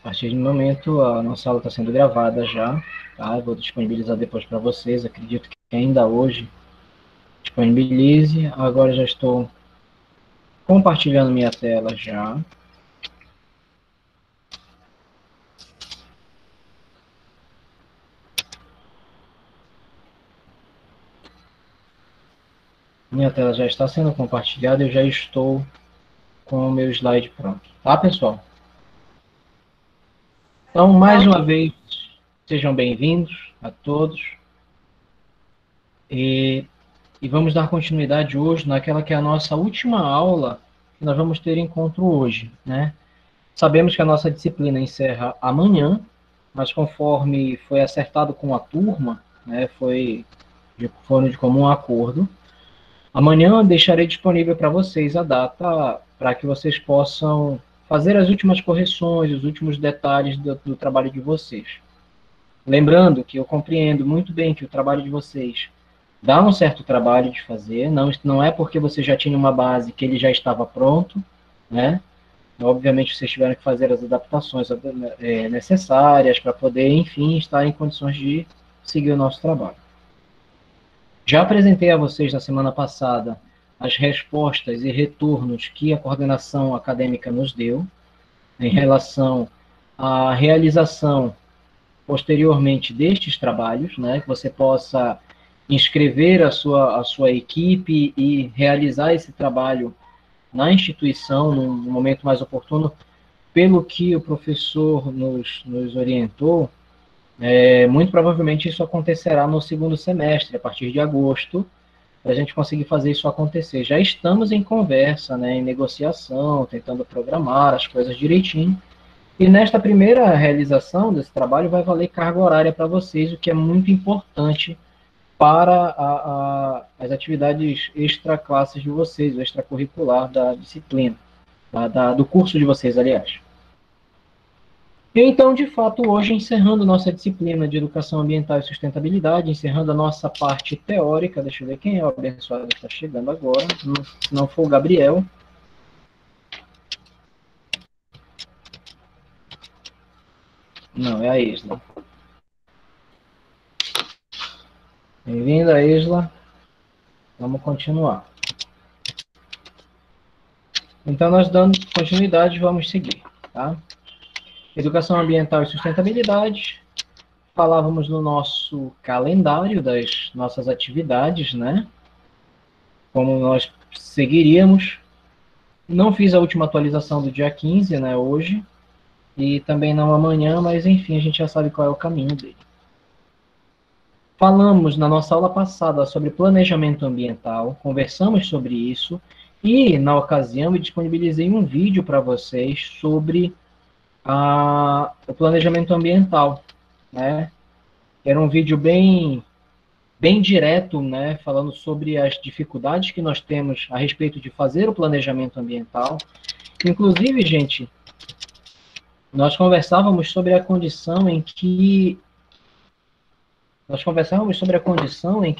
A partir do momento, a nossa aula está sendo gravada já, tá? Eu vou disponibilizar depois para vocês, acredito que ainda hoje disponibilize. Agora já estou compartilhando minha tela já. Minha tela já está sendo compartilhada, eu já estou com o meu slide pronto. Tá, pessoal? Então, mais uma vez, sejam bem-vindos a todos. E vamos dar continuidade hoje naquela que é a nossa última aula que nós vamos ter encontro hoje, né? Sabemos que a nossa disciplina encerra amanhã, mas conforme foi acertado com a turma, né, foram de comum acordo, amanhã eu deixarei disponível para vocês a data para que vocês possam fazer as últimas correções, os últimos detalhes do trabalho de vocês. Lembrando que eu compreendo muito bem que o trabalho de vocês dá um certo trabalho de fazer, não é porque você já tinha uma base que ele já estava pronto, né? Obviamente, vocês tiveram que fazer as adaptações necessárias para poder, enfim, estar em condições de seguir o nosso trabalho. Já apresentei a vocês na semana passada as respostas e retornos que a coordenação acadêmica nos deu em relação à realização posteriormente destes trabalhos, né, que você possa inscrever a sua equipe e realizar esse trabalho na instituição, num momento mais oportuno, pelo que o professor nos orientou, muito provavelmente isso acontecerá no segundo semestre, a partir de agosto, para a gente conseguir fazer isso acontecer. Já estamos em conversa, né, em negociação, tentando programar as coisas direitinho, e nesta primeira realização desse trabalho vai valer carga horária para vocês, o que é muito importante para as atividades extra-classes de vocês, o extracurricular da disciplina, do curso de vocês, aliás. E então, de fato, hoje, encerrando nossa disciplina de Educação Ambiental e Sustentabilidade, encerrando a nossa parte teórica, deixa eu ver quem é o abençoado que está chegando agora, se não for o Gabriel. Não, é a Isla. Bem-vinda, Isla. Vamos continuar. Então, nós dando continuidade, vamos seguir, tá? Educação Ambiental e Sustentabilidade. Falávamos no nosso calendário das nossas atividades, né? Como nós seguiríamos. Não fiz a última atualização do dia 15, né, hoje, e também não amanhã, mas enfim, a gente já sabe qual é o caminho dele. Falamos na nossa aula passada sobre planejamento ambiental, conversamos sobre isso, e na ocasião eu disponibilizei um vídeo para vocês sobre o planejamento ambiental, né? Era um vídeo bem direto, né, falando sobre as dificuldades que nós temos a respeito de fazer o planejamento ambiental. Inclusive, gente, nós conversávamos sobre a condição em que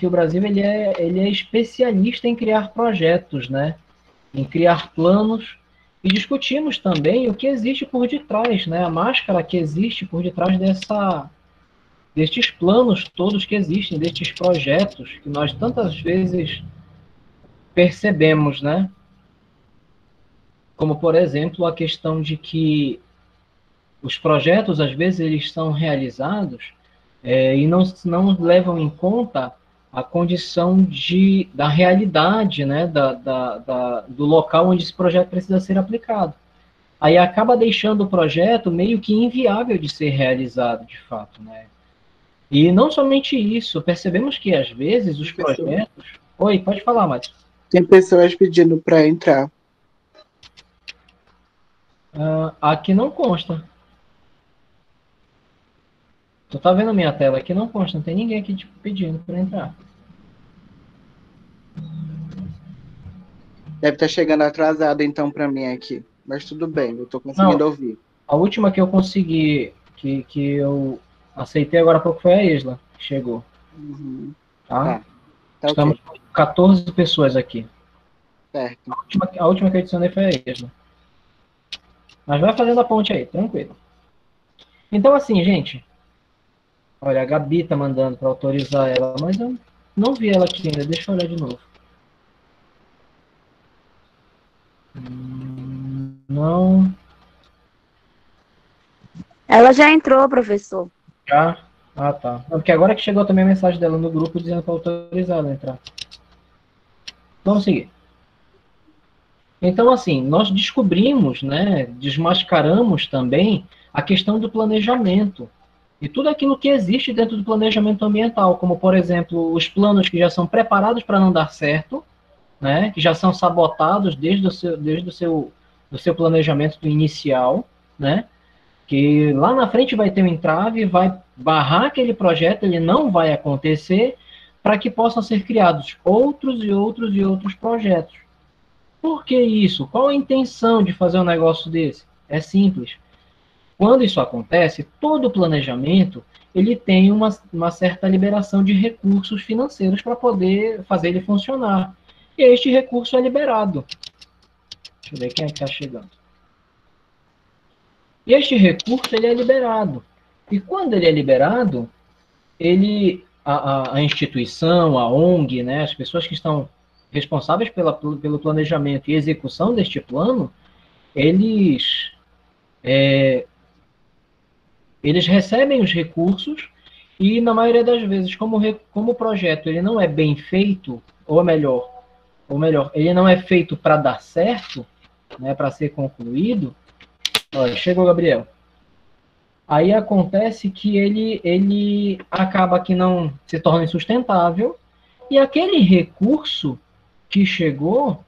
o Brasil ele é especialista em criar projetos, né, em criar planos, e discutimos também o que existe por detrás, né, a máscara que existe por detrás destes planos todos que existem, destes projetos que nós tantas vezes percebemos, né? Como, por exemplo, a questão de que os projetos, às vezes, eles são realizados e não levam em conta a condição da realidade, né? Do local onde esse projeto precisa ser aplicado. Aí acaba deixando o projeto meio que inviável de ser realizado, de fato, né? E não somente isso, percebemos que, às vezes, os projetos... Oi, pode falar, Márcio. Tem pessoas pedindo para entrar. Aqui não consta. Tu tá vendo a minha tela aqui? Não consta, não tem ninguém aqui tipo, pedindo para entrar. Deve estar chegando atrasado então para mim aqui. Mas tudo bem, eu estou conseguindo ouvir. A última que eu consegui, que eu aceitei agora há pouco foi a Isla, que chegou. Uhum. Tá? Estamos com 14 pessoas aqui. certo. A última que eu adicionei foi a Isla. Mas vai fazendo a ponte aí, tranquilo. Então, assim, gente, olha, a Gabi tá mandando para autorizar ela, mas eu não vi ela aqui ainda. Deixa eu olhar de novo. Não. Ela já entrou, professor. Já? Ah, tá. Porque agora que chegou também a mensagem dela no grupo dizendo para autorizar ela a entrar. Vamos seguir. Então, assim, nós descobrimos, né, desmascaramos também a questão do planejamento e tudo aquilo que existe dentro do planejamento ambiental, como, por exemplo, os planos que já são preparados para não dar certo, né, que já são sabotados do seu planejamento inicial, né, que lá na frente vai ter um entrave, vai barrar aquele projeto, ele não vai acontecer, para que possam ser criados outros e outros e outros projetos. Por que isso? Qual a intenção de fazer um negócio desse? É simples. Quando isso acontece, todo o planejamento ele tem uma certa liberação de recursos financeiros para poder fazer ele funcionar. E este recurso é liberado. Deixa eu ver quem é que está chegando. E este recurso ele é liberado. E quando ele é liberado, a instituição, a ONG, né, as pessoas que estão responsáveis pelo planejamento e execução deste plano, eles eles recebem os recursos e, na maioria das vezes, como o projeto ele não é bem feito, ou melhor, ele não é feito para dar certo, né, para ser concluído. Olha, chegou o Gabriel. Aí acontece que ele acaba que não se torna insustentável e aquele recurso que chegou,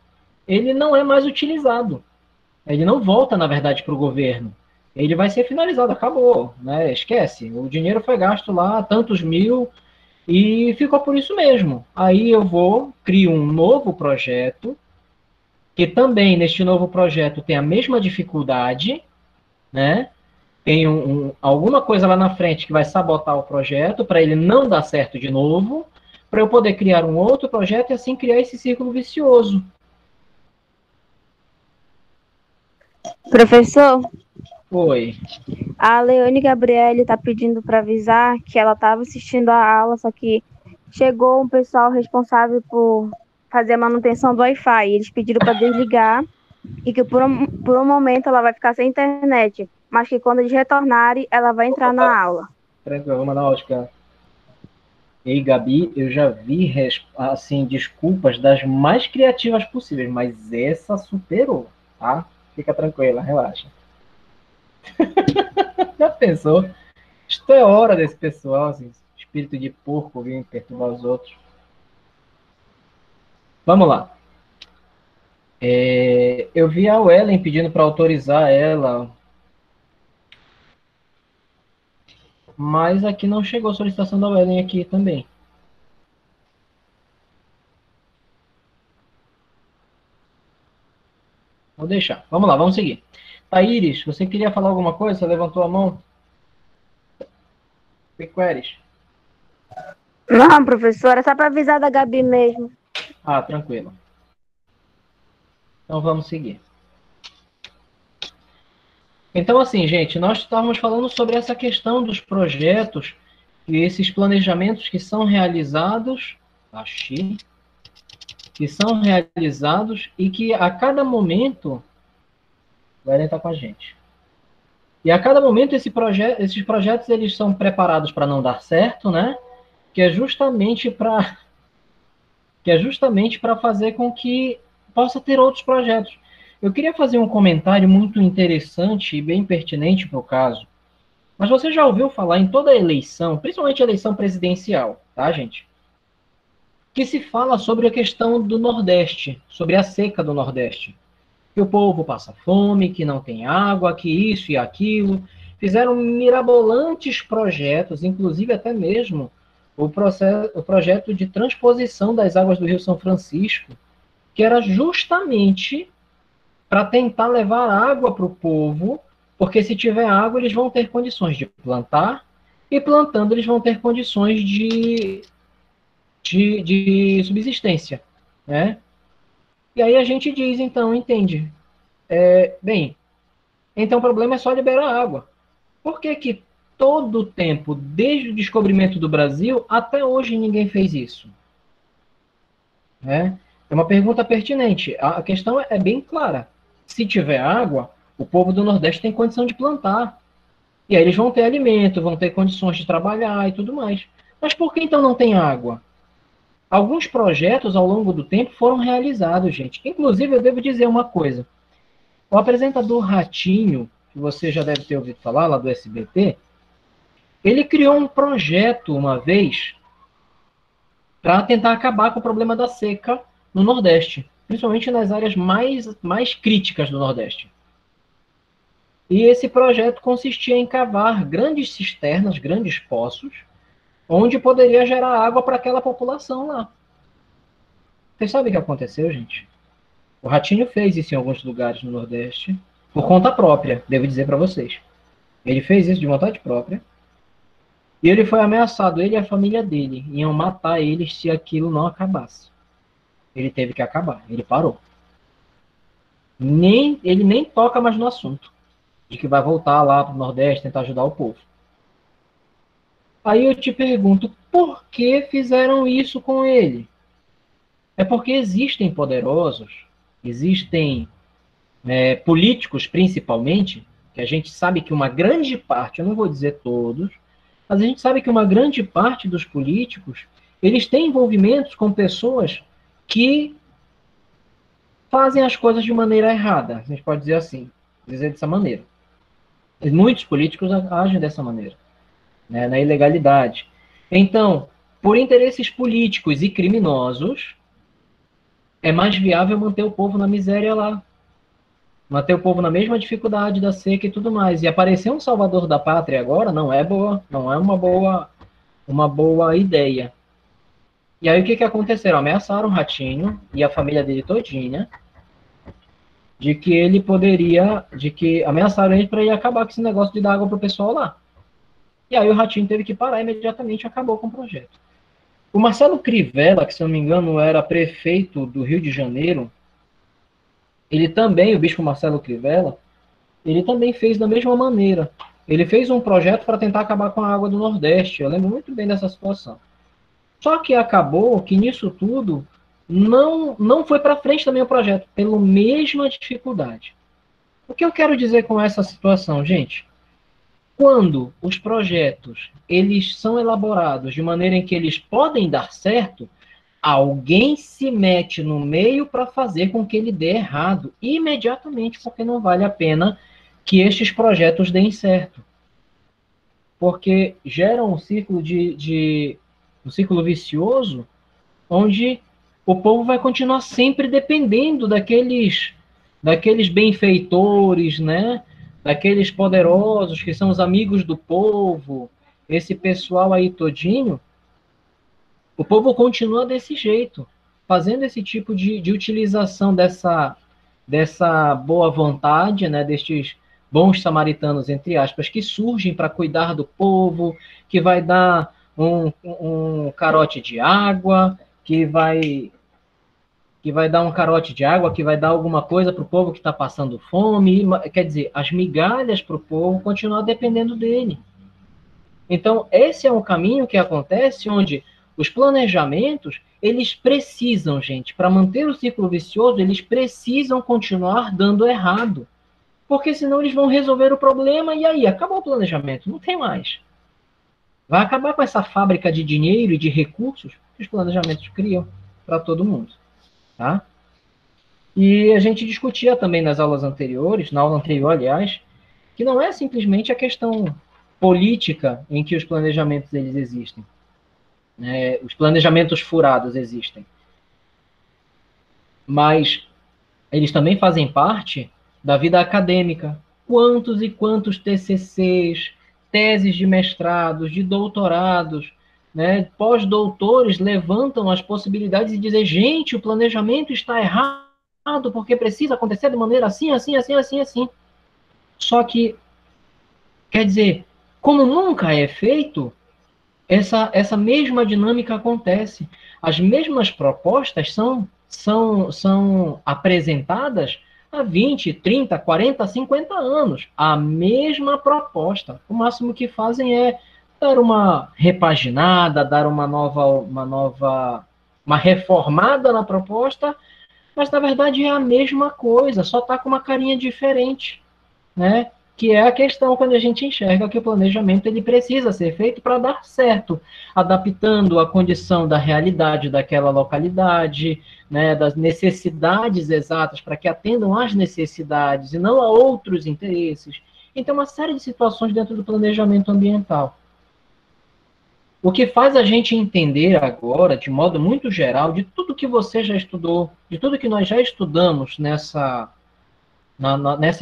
ele não é mais utilizado. Ele não volta, na verdade, para o governo. Ele vai ser finalizado, acabou, né? Esquece. O dinheiro foi gasto lá, tantos mil, e ficou por isso mesmo. Aí eu crio um novo projeto, que também neste novo projeto tem a mesma dificuldade, né? Tem alguma coisa lá na frente que vai sabotar o projeto, para ele não dar certo de novo, para eu poder criar um outro projeto e assim criar esse círculo vicioso. Professor, Oi. a Leone Gabriele está pedindo para avisar que ela estava assistindo a aula, só que chegou um pessoal responsável por fazer a manutenção do Wi-Fi. Eles pediram para desligar e que por um momento ela vai ficar sem internet, mas que quando eles retornarem, ela vai entrar na aula. Tranquilo, vou mandar uma áudio. Ei, Gabi, eu já vi, assim, desculpas das mais criativas possíveis, mas essa superou, tá? Fica tranquila, relaxa. Já pensou? Isto é hora desse pessoal, assim, espírito de porco vir perturbar os outros. Vamos lá. Eu vi a Ellen pedindo para autorizar ela, mas aqui não chegou a solicitação da Ellen aqui também. Vou deixar. Vamos lá, vamos seguir. Thaíris, você queria falar alguma coisa? Você levantou a mão? Piqueres. Não, professora, é só para avisar da Gabi mesmo. Ah, tranquilo. Então vamos seguir. Então, assim, gente, nós estávamos falando sobre essa questão dos projetos e esses planejamentos que são realizados, e que a cada momento vai estar com a gente. E a cada momento esses projetos eles são preparados para não dar certo, né? Que é justamente para fazer com que possa ter outros projetos. Eu queria fazer um comentário muito interessante e bem pertinente para o caso. Mas você já ouviu falar em toda eleição, principalmente a eleição presidencial, tá, gente? Que se fala sobre a questão do Nordeste, sobre a seca do Nordeste. Que o povo passa fome, que não tem água, que isso e aquilo. Fizeram mirabolantes projetos, inclusive até mesmo o projeto de transposição das águas do Rio São Francisco, que era justamente para tentar levar água para o povo, porque se tiver água, eles vão ter condições de plantar, e plantando, eles vão ter condições de subsistência, né? E aí a gente diz, então, entende? Bem, então o problema é só liberar água. Por que todo o tempo, desde o descobrimento do Brasil, até hoje ninguém fez isso. Né? É uma pergunta pertinente. A questão é bem clara. Se tiver água, o povo do Nordeste tem condição de plantar. E aí eles vão ter alimento, vão ter condições de trabalhar e tudo mais. Mas por que então não tem água? Alguns projetos ao longo do tempo foram realizados, gente. Inclusive, eu devo dizer uma coisa. O apresentador Ratinho, que você já deve ter ouvido falar, lá do SBT, ele criou um projeto uma vez para tentar acabar com o problema da seca no Nordeste, principalmente nas áreas mais críticas do Nordeste. E esse projeto consistia em cavar grandes cisternas, grandes poços, onde poderia gerar água para aquela população lá. Vocês sabem o que aconteceu, gente? O Ratinho fez isso em alguns lugares no Nordeste, por conta própria, devo dizer para vocês. Ele fez isso de vontade própria, e ele foi ameaçado, ele e a família dele, iam matar ele se aquilo não acabasse. Ele teve que acabar, ele parou. Ele nem toca mais no assunto, de que vai voltar lá para o Nordeste, tentar ajudar o povo. Aí eu te pergunto, por que fizeram isso com ele? É porque existem poderosos, existem políticos principalmente, que a gente sabe que uma grande parte, eu não vou dizer todos, mas a gente sabe que uma grande parte dos políticos, eles têm envolvimentos com pessoas que fazem as coisas de maneira errada, a gente pode dizer assim, dizer dessa maneira. E muitos políticos agem dessa maneira, né, na ilegalidade. Então, por interesses políticos e criminosos, é mais viável manter o povo na miséria lá, manter o povo na mesma dificuldade da seca e tudo mais. E aparecer um salvador da pátria agora não é uma boa ideia. E aí o que aconteceu? Ameaçaram o Ratinho e a família dele todinha de que ele poderia, ameaçaram ele para ele acabar com esse negócio de dar água pro pessoal lá. E aí o Ratinho teve que parar imediatamente e acabou com o projeto. O Marcelo Crivella, que se eu não me engano era prefeito do Rio de Janeiro, ele também, o bispo Marcelo Crivella, ele também fez da mesma maneira. Ele fez um projeto para tentar acabar com a água do Nordeste. Eu lembro muito bem dessa situação. Só que acabou que nisso tudo não foi para frente também o projeto, pela mesma dificuldade. O que eu quero dizer com essa situação, gente? Quando os projetos eles são elaborados de maneira em que eles podem dar certo, alguém se mete no meio para fazer com que ele dê errado imediatamente, porque não vale a pena que estes projetos deem certo. Porque geram um ciclo um ciclo vicioso, onde o povo vai continuar sempre dependendo daqueles benfeitores, né? Daqueles poderosos que são os amigos do povo, esse pessoal aí todinho. O povo continua desse jeito, fazendo esse tipo de utilização dessa boa vontade, né, destes bons samaritanos, entre aspas, que surgem para cuidar do povo, que vai dar um carote de água, que vai dar um carote de água, que vai dar alguma coisa para o povo que está passando fome, quer dizer, as migalhas para o povo continuam dependendo dele. Então, esse é um caminho que acontece onde os planejamentos, eles precisam, gente, para manter o ciclo vicioso, eles precisam continuar dando errado. Porque senão eles vão resolver o problema e aí, acabou o planejamento, não tem mais. Vai acabar com essa fábrica de dinheiro e de recursos que os planejamentos criam para todo mundo. Tá? E a gente discutia também nas aulas anteriores, na aula anterior, aliás, que não é simplesmente a questão política em que os planejamentos eles existem. Os planejamentos furados existem. Mas eles também fazem parte da vida acadêmica. Quantos e quantos TCCs, teses de mestrados, de doutorados, né, pós-doutores levantam as possibilidades e dizem, gente, o planejamento está errado porque precisa acontecer de maneira assim, assim, assim, assim, assim. Só que, quer dizer, como nunca é feito, essa mesma dinâmica acontece. As mesmas propostas são apresentadas há 20, 30, 40, 50 anos. A mesma proposta. O máximo que fazem é dar uma repaginada, dar uma reformada na proposta, mas na verdade é a mesma coisa, só está com uma carinha diferente, né? Que é a questão quando a gente enxerga que o planejamento ele precisa ser feito para dar certo, adaptando a condição da realidade daquela localidade, né, das necessidades exatas para que atendam às necessidades e não a outros interesses. Então, uma série de situações dentro do planejamento ambiental. O que faz a gente entender agora, de modo muito geral, de tudo que você já estudou, de tudo que nós já estudamos nessa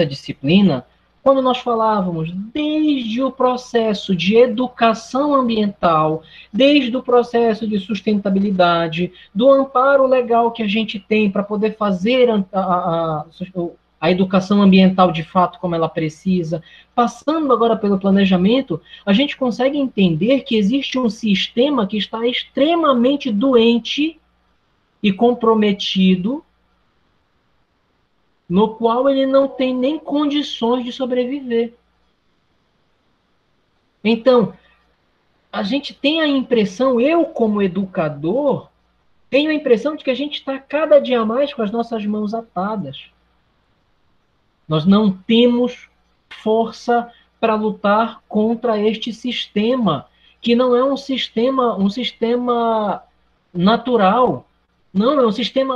disciplina, quando nós falávamos desde o processo de educação ambiental, desde o processo de sustentabilidade, do amparo legal que a gente tem para poder fazer a educação ambiental de fato como ela precisa, passando agora pelo planejamento, a gente consegue entender que existe um sistema que está extremamente doente e comprometido, no qual ele não tem nem condições de sobreviver. Então, a gente tem a impressão, eu como educador, tenho a impressão de que a gente está cada dia mais com as nossas mãos atadas. Nós não temos força para lutar contra este sistema, que não é um sistema natural, não, é um sistema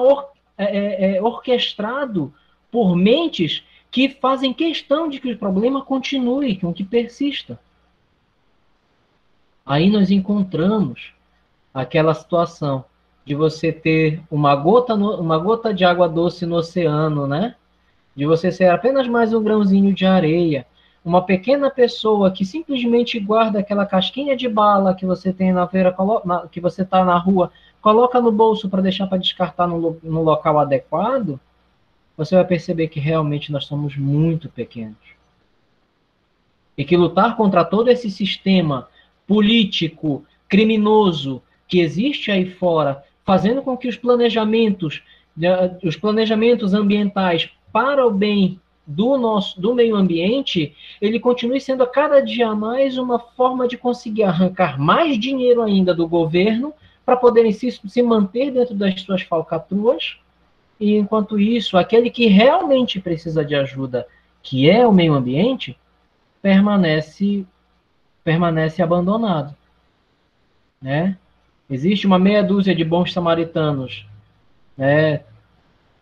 orquestrado por mentes que fazem questão de que o problema continue, que persista. Aí nós encontramos aquela situação de você ter uma gota de água doce no oceano, né? De você ser apenas mais um grãozinho de areia, uma pequena pessoa que simplesmente guarda aquela casquinha de bala que você tem na feira, que você está na rua, coloca no bolso para deixar para descartar no local adequado, você vai perceber que realmente nós somos muito pequenos. E que lutar contra todo esse sistema político, criminoso, que existe aí fora, fazendo com que os planejamentos ambientais para o bem do meio ambiente, ele continue sendo a cada dia mais uma forma de conseguir arrancar mais dinheiro ainda do governo para poderem se manter dentro das suas falcatruas. E, enquanto isso, aquele que realmente precisa de ajuda, que é o meio ambiente, permanece abandonado. Né? Existe uma meia dúzia de bons samaritanos, né,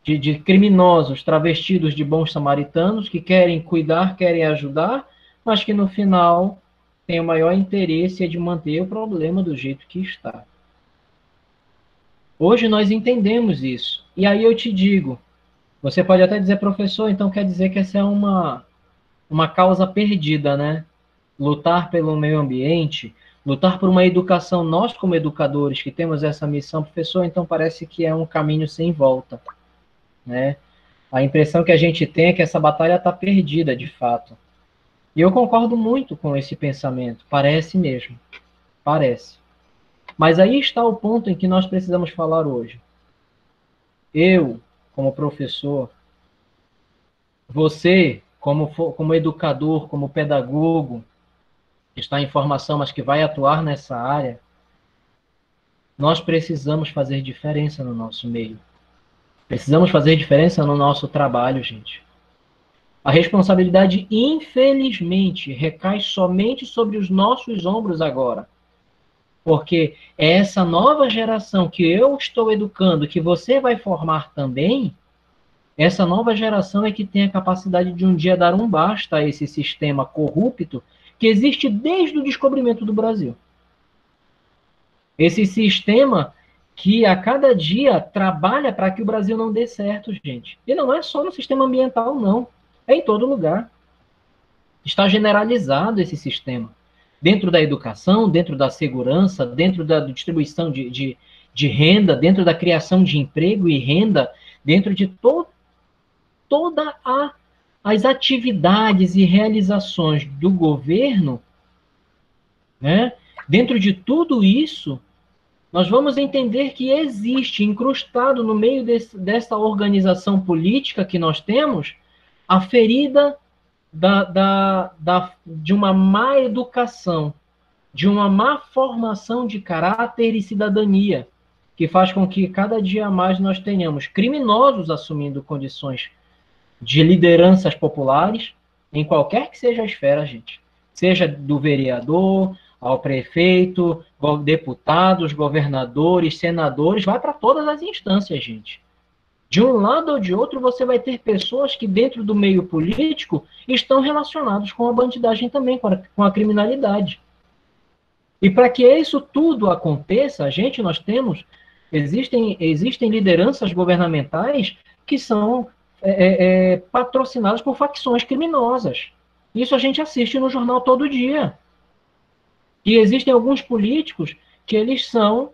de criminosos travestidos de bons samaritanos, que querem cuidar, querem ajudar, mas que no final têm o maior interesse de manter o problema do jeito que está. Hoje nós entendemos isso. E aí eu te digo, você pode até dizer, professor, então quer dizer que essa é uma causa perdida, né? Lutar pelo meio ambiente, lutar por uma educação, nós como educadores que temos essa missão, professor, então parece que é um caminho sem volta, né? A impressão que a gente tem é que essa batalha está perdida, de fato. E eu concordo muito com esse pensamento, parece mesmo, parece. Mas aí está o ponto em que nós precisamos falar hoje. Eu, como professor, você, como educador, como pedagogo, que está em formação, mas que vai atuar nessa área, nós precisamos fazer diferença no nosso meio. Precisamos fazer diferença no nosso trabalho, gente. A responsabilidade, infelizmente, recai somente sobre os nossos ombros agora. Porque é essa nova geração que eu estou educando, que você vai formar também, essa nova geração é que tem a capacidade de um dia dar um basta a esse sistema corrupto que existe desde o descobrimento do Brasil. Esse sistema que a cada dia trabalha para que o Brasil não dê certo, gente. E não é só no sistema ambiental, não. É em todo lugar. Está generalizado esse sistema. Dentro da educação, dentro da segurança, dentro da distribuição de renda, dentro da criação de emprego e renda, dentro de todas as atividades e realizações do governo, né? Dentro de tudo isso, nós vamos entender que existe, incrustado no meio dessa organização política que nós temos, a ferida de uma má educação, de uma má formação de caráter e cidadania, que faz com que cada dia mais nós tenhamos criminosos assumindo condições de lideranças populares, em qualquer que seja a esfera, gente. Seja do vereador ao prefeito, deputados, governadores, senadores, vai para todas as instâncias, gente. De um lado ou de outro, você vai ter pessoas que dentro do meio político estão relacionados com a bandidagem também, com a criminalidade. E para que isso tudo aconteça, existem lideranças governamentais que são patrocinadas por facções criminosas. Isso a gente assiste no jornal todo dia. E existem alguns políticos que eles são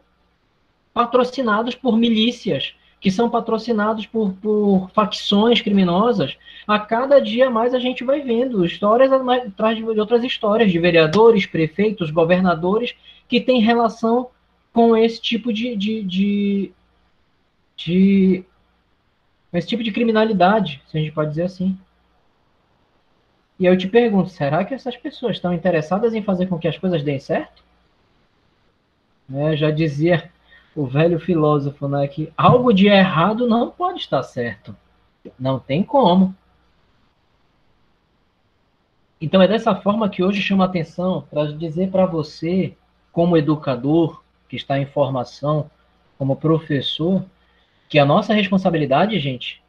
patrocinados por milícias, que são patrocinados por facções criminosas. A cada dia mais a gente vai vendo histórias atrás de outras histórias de vereadores, prefeitos, governadores que têm relação com esse tipo de criminalidade, se a gente pode dizer assim. E eu te pergunto, será que essas pessoas estão interessadas em fazer com que as coisas deem certo? Já dizia o velho filósofo, né, que algo de errado não pode estar certo. Não tem como. Então é dessa forma que hoje chama a atenção para dizer para você, como educador, que está em formação, como professor, que a nossa responsabilidade, gente,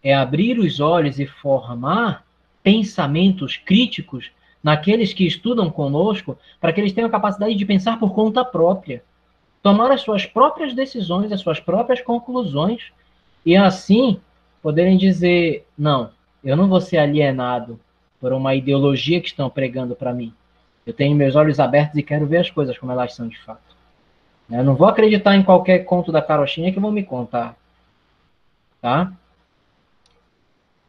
é abrir os olhos e formar pensamentos críticos naqueles que estudam conosco, para que eles tenham a capacidade de pensar por conta própria, tomar as suas próprias decisões, as suas próprias conclusões, e assim poderem dizer, não, eu não vou ser alienado por uma ideologia que estão pregando para mim. Eu tenho meus olhos abertos e quero ver as coisas como elas são de fato. Eu não vou acreditar em qualquer conto da carochinha que vão me contar. Tá?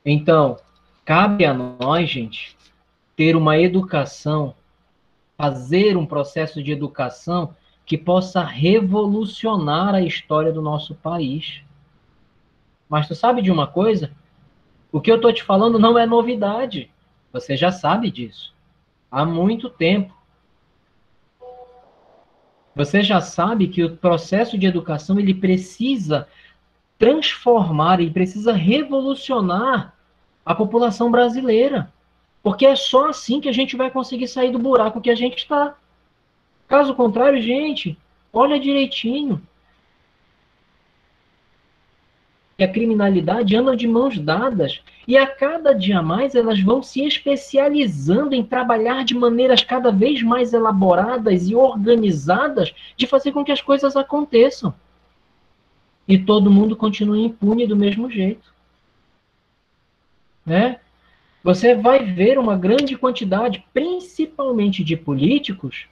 Então, cabe a nós, gente, ter uma educação, fazer um processo de educação que possa revolucionar a história do nosso país. Mas tu sabe de uma coisa? O que eu estou te falando não é novidade. Você já sabe disso. Há muito tempo. Você já sabe que o processo de educação ele precisa transformar, ele precisa revolucionar a população brasileira. Porque é só assim que a gente vai conseguir sair do buraco que a gente está. Caso contrário, gente, olha direitinho. E a criminalidade anda de mãos dadas. E a cada dia mais elas vão se especializando em trabalhar de maneiras cada vez mais elaboradas e organizadas de fazer com que as coisas aconteçam. E todo mundo continua impune do mesmo jeito. Né? Você vai ver uma grande quantidade, principalmente de políticos,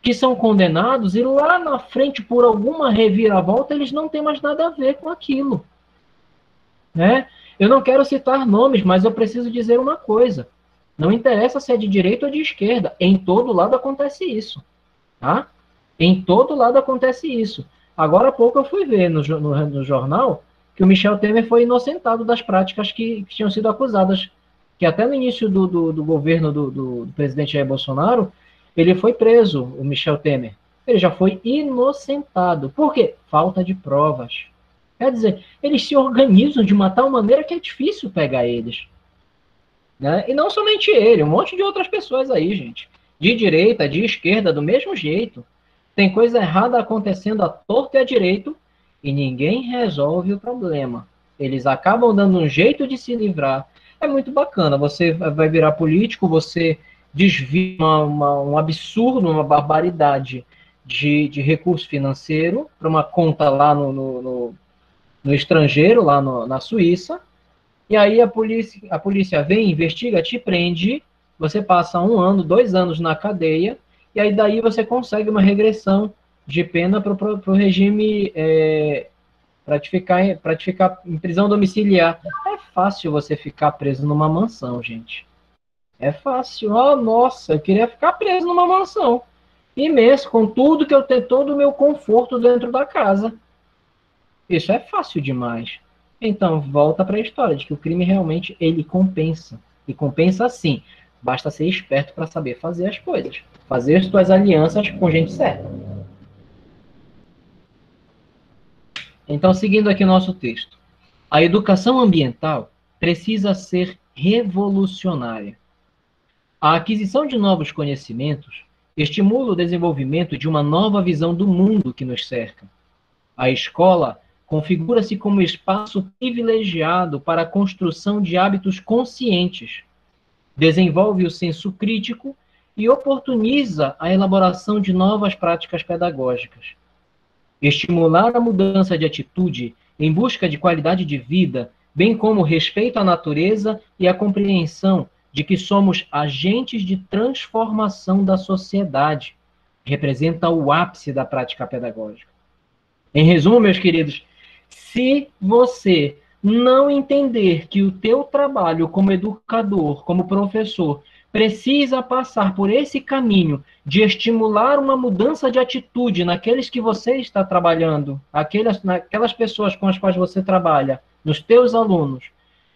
que são condenados e lá na frente, por alguma reviravolta, eles não têm mais nada a ver com aquilo. Né? Eu não quero citar nomes, mas eu preciso dizer uma coisa. Não interessa se é de direita ou de esquerda. Em todo lado acontece isso. Tá? Em todo lado acontece isso. Agora há pouco eu fui ver no jornal que o Michel Temer foi inocentado das práticas que tinham sido acusadas. Que até no início do governo do presidente Jair Bolsonaro, ele foi preso, o Michel Temer. Ele já foi inocentado. Por quê? Falta de provas. Quer dizer, eles se organizam de uma tal maneira que é difícil pegar eles. Né? E não somente ele, um monte de outras pessoas aí, gente. De direita, de esquerda, do mesmo jeito. Tem coisa errada acontecendo à torta e à direito e ninguém resolve o problema. Eles acabam dando um jeito de se livrar. É muito bacana. Você vai virar político, você desvia um absurdo, uma barbaridade de recurso financeiro para uma conta lá no estrangeiro, lá na Suíça, e aí a polícia vem, investiga, te prende, você passa 1 ano, 2 anos na cadeia, e aí daí você consegue uma regressão de pena para o regime para te ficar em prisão domiciliar. É fácil você ficar preso numa mansão, gente. É fácil. Oh, nossa, eu queria ficar preso numa mansão. imenso, com tudo que eu tenho, todo o meu conforto dentro da casa. Isso é fácil demais. Então, volta para a história de que o crime realmente ele compensa. E compensa sim. Basta ser esperto para saber fazer as coisas. Fazer as suas alianças com gente certa. Então, seguindo aqui o nosso texto. A educação ambiental precisa ser revolucionária. A aquisição de novos conhecimentos estimula o desenvolvimento de uma nova visão do mundo que nos cerca. A escola configura-se como espaço privilegiado para a construção de hábitos conscientes, desenvolve o senso crítico e oportuniza a elaboração de novas práticas pedagógicas. Estimular a mudança de atitude em busca de qualidade de vida, bem como o respeito à natureza e a compreensão de que somos agentes de transformação da sociedade, representa o ápice da prática pedagógica. Em resumo, meus queridos, se você não entender que o teu trabalho como educador, como professor, precisa passar por esse caminho de estimular uma mudança de atitude naqueles que você está trabalhando, naquelas pessoas com as quais você trabalha, nos teus alunos,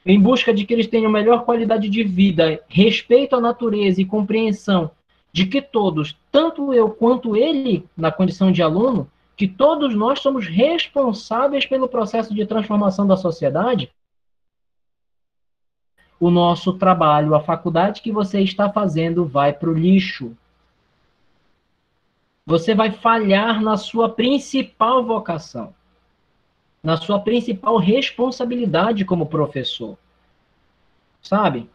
em busca de que eles tenham melhor qualidade de vida, respeito à natureza e compreensão de que todos, tanto eu quanto ele, na condição de aluno, que todos nós somos responsáveis pelo processo de transformação da sociedade, o nosso trabalho, a faculdade que você está fazendo vai para o lixo. Você vai falhar na sua principal vocação, na sua principal responsabilidade como professor. Sabe?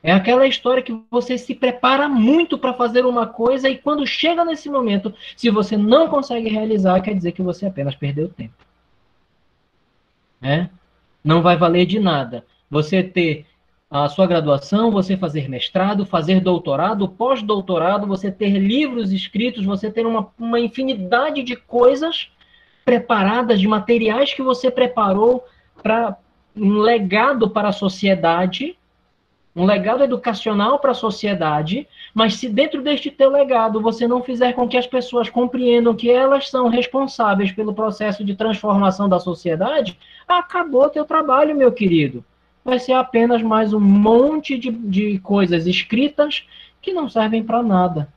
É aquela história que você se prepara muito para fazer uma coisa e quando chega nesse momento, se você não consegue realizar, quer dizer que você apenas perdeu tempo. Né? Não vai valer de nada você ter a sua graduação, você fazer mestrado, fazer doutorado, pós-doutorado, você ter livros escritos, você ter uma infinidade de coisas preparadas, de materiais que você preparou para um legado para a sociedade, um legado educacional para a sociedade, mas se dentro deste teu legado você não fizer com que as pessoas compreendam que elas são responsáveis pelo processo de transformação da sociedade, acabou teu trabalho, meu querido. Vai ser apenas mais um monte de coisas escritas que não servem para nada.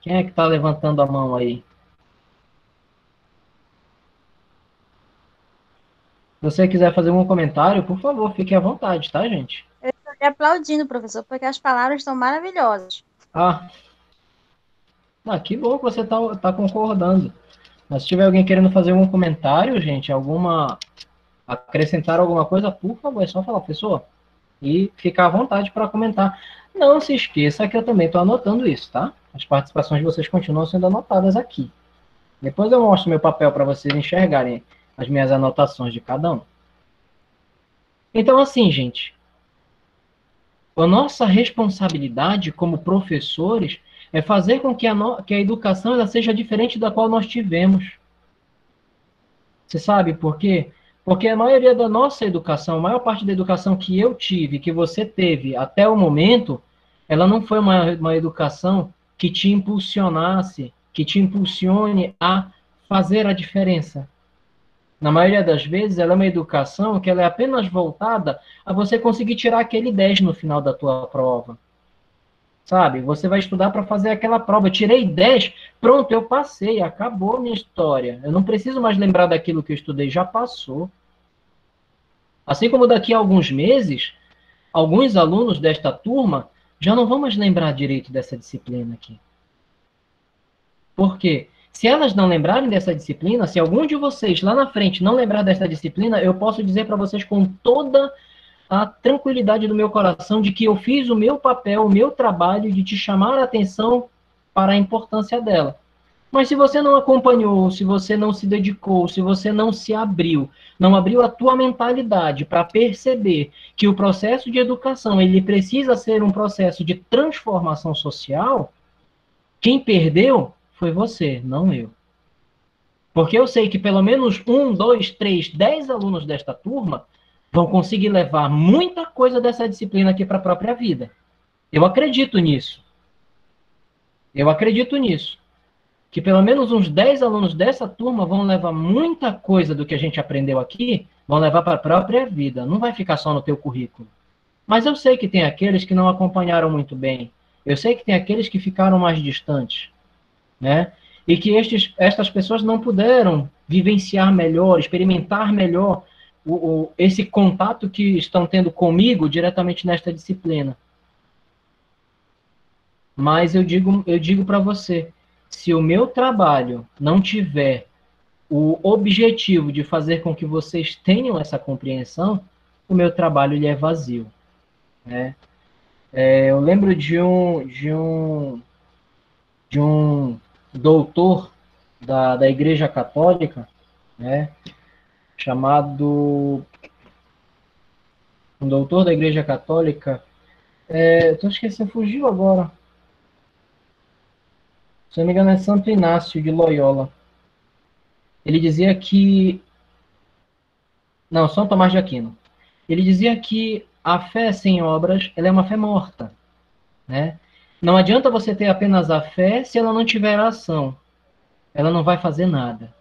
Quem é que está levantando a mão aí? Se você quiser fazer um comentário, por favor, fique à vontade, tá, gente? Eu estou aplaudindo, professor, porque as palavras estão maravilhosas. Que bom que você está concordando. Mas se tiver alguém querendo fazer um comentário, gente, acrescentar alguma coisa, por favor, é só falar, pessoa. E ficar à vontade para comentar. Não se esqueça que eu também estou anotando isso, tá? As participações de vocês continuam sendo anotadas aqui. Depois eu mostro meu papel para vocês enxergarem as minhas anotações de cada um. Então, assim, gente, a nossa responsabilidade como professores é fazer com que a educação ela seja diferente da qual nós tivemos. Você sabe por quê? Porque a maioria da nossa educação, a maior parte da educação que eu tive, que você teve até o momento, ela não foi uma educação que te impulsionasse, que te impulsione a fazer a diferença. Na maioria das vezes, ela é uma educação que ela é apenas voltada a você conseguir tirar aquele 10 no final da tua prova. Sabe? Você vai estudar para fazer aquela prova. Eu tirei 10, pronto, eu passei, acabou a minha história. Eu não preciso mais lembrar daquilo que eu estudei, já passou. Assim como daqui a alguns meses, alguns alunos desta turma já não vão mais lembrar direito dessa disciplina aqui. Por quê? Se elas não lembrarem dessa disciplina, se algum de vocês lá na frente não lembrar dessa disciplina, eu posso dizer para vocês com toda a tranquilidade do meu coração de que eu fiz o meu papel, o meu trabalho de te chamar a atenção para a importância dela. Mas se você não acompanhou, se você não se dedicou, se você não se abriu, não abriu a tua mentalidade para perceber que o processo de educação ele precisa ser um processo de transformação social, quem perdeu foi você, não eu. Porque eu sei que pelo menos 1, 2, 3, 10 alunos desta turma vão conseguir levar muita coisa dessa disciplina aqui para a própria vida. Eu acredito nisso. Eu acredito nisso. Que pelo menos uns 10 alunos dessa turma vão levar muita coisa do que a gente aprendeu aqui, vão levar para a própria vida. Não vai ficar só no teu currículo. Mas eu sei que tem aqueles que não acompanharam muito bem. Eu sei que tem aqueles que ficaram mais distantes, né? E que estas pessoas não puderam vivenciar melhor, experimentar melhor esse contato que estão tendo comigo diretamente nesta disciplina. Mas eu digo para você, se o meu trabalho não tiver o objetivo de fazer com que vocês tenham essa compreensão, o meu trabalho ele é vazio, né? Eu lembro de um doutor da Igreja Católica, né, chamado um doutor da Igreja Católica, tô esquecendo, fugiu agora. Se não me engano, é Santo Inácio de Loyola. Ele dizia que... Não, São Tomás de Aquino. Ele dizia que a fé sem obras, ela é uma fé morta, né? Não adianta você ter apenas a fé se ela não tiver a ação. Ela não vai fazer nada.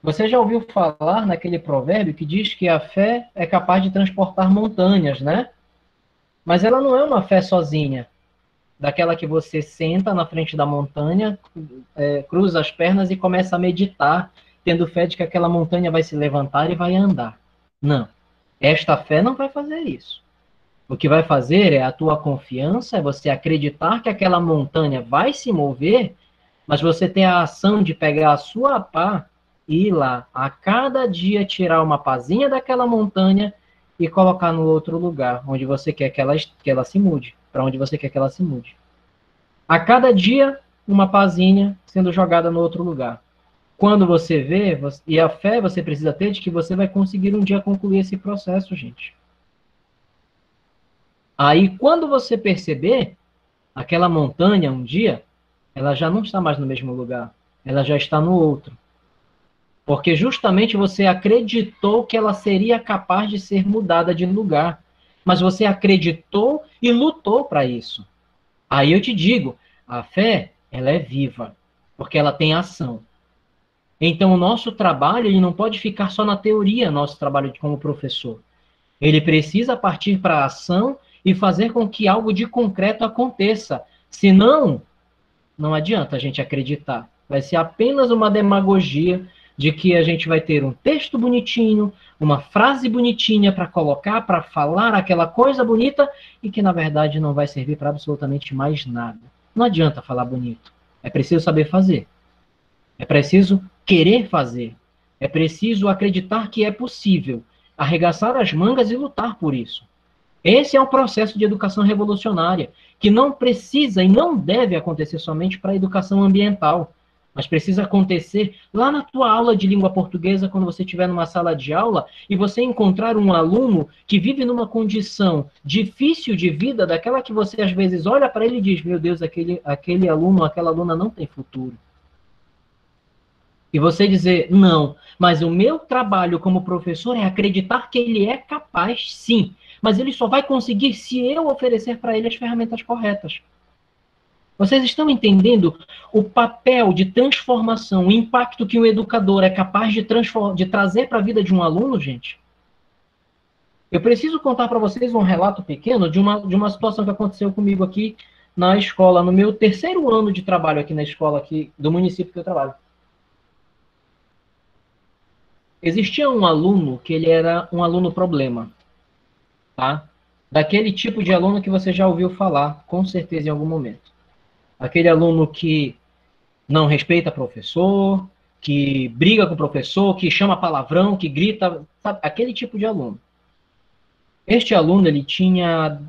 Você já ouviu falar naquele provérbio que diz que a fé é capaz de transportar montanhas, né? Mas ela não é uma fé sozinha. Daquela que você senta na frente da montanha, cruza as pernas e começa a meditar, tendo fé de que aquela montanha vai se levantar e vai andar. Não. Esta fé não vai fazer isso. O que vai fazer é a tua confiança, é você acreditar que aquela montanha vai se mover, mas você tem a ação de pegar a sua pá e ir lá, a cada dia tirar uma pazinha daquela montanha e colocar no outro lugar, onde você quer que ela se mude, para onde você quer que ela se mude. A cada dia, uma pazinha sendo jogada no outro lugar. Quando você vê, e a fé você precisa ter de que você vai conseguir um dia concluir esse processo, gente. Aí, quando você perceber, aquela montanha, um dia, ela já não está mais no mesmo lugar. Ela já está no outro. Porque justamente você acreditou que ela seria capaz de ser mudada de lugar. Mas você acreditou e lutou para isso. Aí eu te digo, a fé, ela é viva. Porque ela tem ação. Então, o nosso trabalho, ele não pode ficar só na teoria, nosso trabalho como professor. Ele precisa partir para a ação e fazer com que algo de concreto aconteça. Senão, não adianta a gente acreditar. Vai ser apenas uma demagogia de que a gente vai ter um texto bonitinho, uma frase bonitinha para colocar, para falar aquela coisa bonita e que, na verdade, não vai servir para absolutamente mais nada. Não adianta falar bonito. É preciso saber fazer. É preciso querer fazer. É preciso acreditar que é possível. Arregaçar as mangas e lutar por isso. Esse é um processo de educação revolucionária, que não precisa e não deve acontecer somente para a educação ambiental, mas precisa acontecer lá na tua aula de língua portuguesa, quando você estiver numa sala de aula e você encontrar um aluno que vive numa condição difícil de vida, daquela que você às vezes olha para ele e diz, meu Deus, aquele aluno, aquela aluna não tem futuro. E você dizer, não, mas o meu trabalho como professor é acreditar que ele é capaz, sim, mas ele só vai conseguir se eu oferecer para ele as ferramentas corretas. Vocês estão entendendo o papel de transformação, o impacto que um educador é capaz de trazer para a vida de um aluno, gente? Eu preciso contar para vocês um relato pequeno de uma situação que aconteceu comigo aqui na escola, no meu terceiro ano de trabalho aqui na escola aqui do município que eu trabalho. Existia um aluno que ele era um aluno problema, tá? Daquele tipo de aluno que você já ouviu falar, com certeza, em algum momento. Aquele aluno que não respeita professor, que briga com o professor, que chama palavrão, que grita, sabe? Aquele tipo de aluno. Este aluno, ele tinha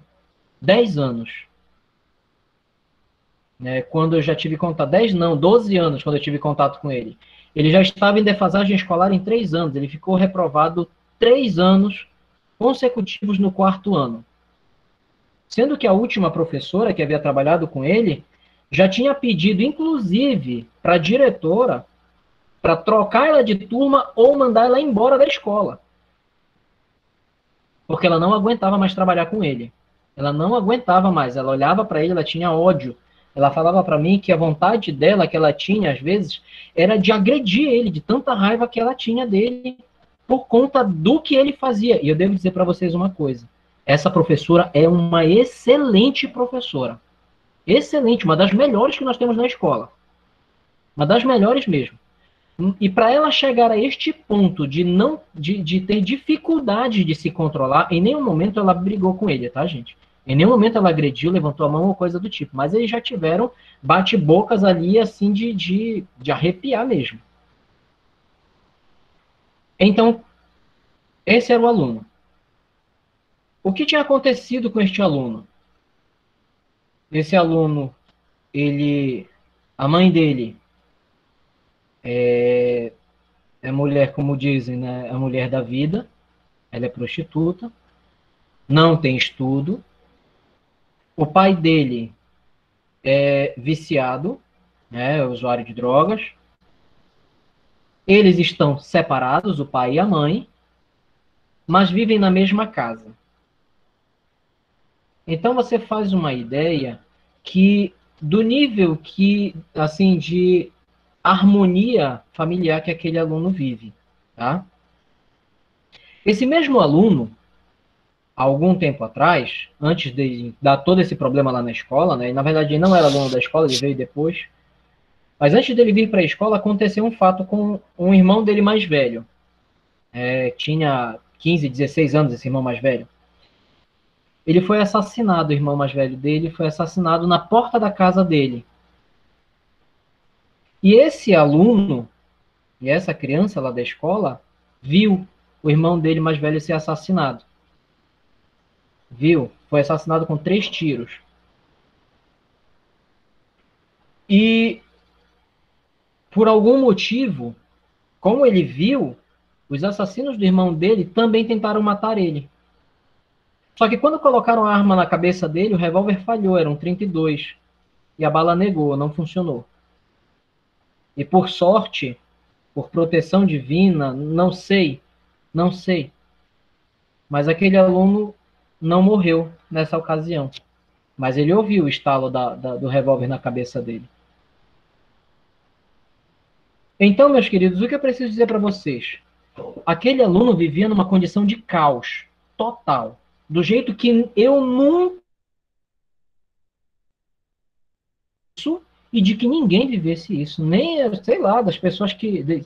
10 anos. Quando eu já tive contato, 10 não, 12 anos quando eu tive contato com ele. Ele já estava em defasagem escolar em 3 anos. Ele ficou reprovado 3 anos consecutivos no 4º ano. Sendo que a última professora que havia trabalhado com ele já tinha pedido, inclusive, para a diretora, para trocar ela de turma ou mandar ela embora da escola. Porque ela não aguentava mais trabalhar com ele. Ela não aguentava mais. Ela olhava para ele, ela tinha ódio. Ela falava para mim que a vontade dela, que ela tinha às vezes, era de agredir ele, de tanta raiva que ela tinha dele por conta do que ele fazia. E eu devo dizer para vocês uma coisa. Essa professora é uma excelente professora. Excelente, uma das melhores que nós temos na escola. Uma das melhores mesmo. E para ela chegar a este ponto de ter dificuldade de se controlar, em nenhum momento ela brigou com ele, tá, gente? Em nenhum momento ela agrediu, levantou a mão ou coisa do tipo. Mas eles já tiveram bate-bocas ali, assim, de arrepiar mesmo. Então, esse era o aluno. O que tinha acontecido com este aluno? Esse aluno, a mãe dele é mulher, como dizem, né? É a mulher da vida. Ela é prostituta. Não tem estudo. O pai dele é viciado, né? É usuário de drogas. Eles estão separados, o pai e a mãe, mas vivem na mesma casa. Então você faz uma ideia que do nível que, assim, de harmonia familiar que aquele aluno vive, tá? Esse mesmo aluno, há algum tempo atrás, antes de dar todo esse problema lá na escola, né? E, na verdade, ele não era aluno da escola, ele veio depois. Mas antes dele vir para a escola, aconteceu um fato com um irmão dele mais velho. Tinha 15, 16 anos, esse irmão mais velho. Ele foi assassinado, o irmão mais velho dele foi assassinado na porta da casa dele. E esse aluno, e essa criança lá da escola, viu o irmão dele mais velho ser assassinado. Viu? Foi assassinado com 3 tiros. E, por algum motivo, como ele viu, os assassinos do irmão dele também tentaram matar ele. Só que quando colocaram a arma na cabeça dele, o revólver falhou, era um 32. E a bala negou, não funcionou. E por sorte, por proteção divina, não sei, mas aquele aluno não morreu nessa ocasião. Mas ele ouviu o estalo do revólver na cabeça dele. Então, meus queridos, o que eu preciso dizer para vocês? Aquele aluno vivia numa condição de caos total. Do jeito que eu nunca... E de que ninguém vivesse isso. Nem, sei lá, das pessoas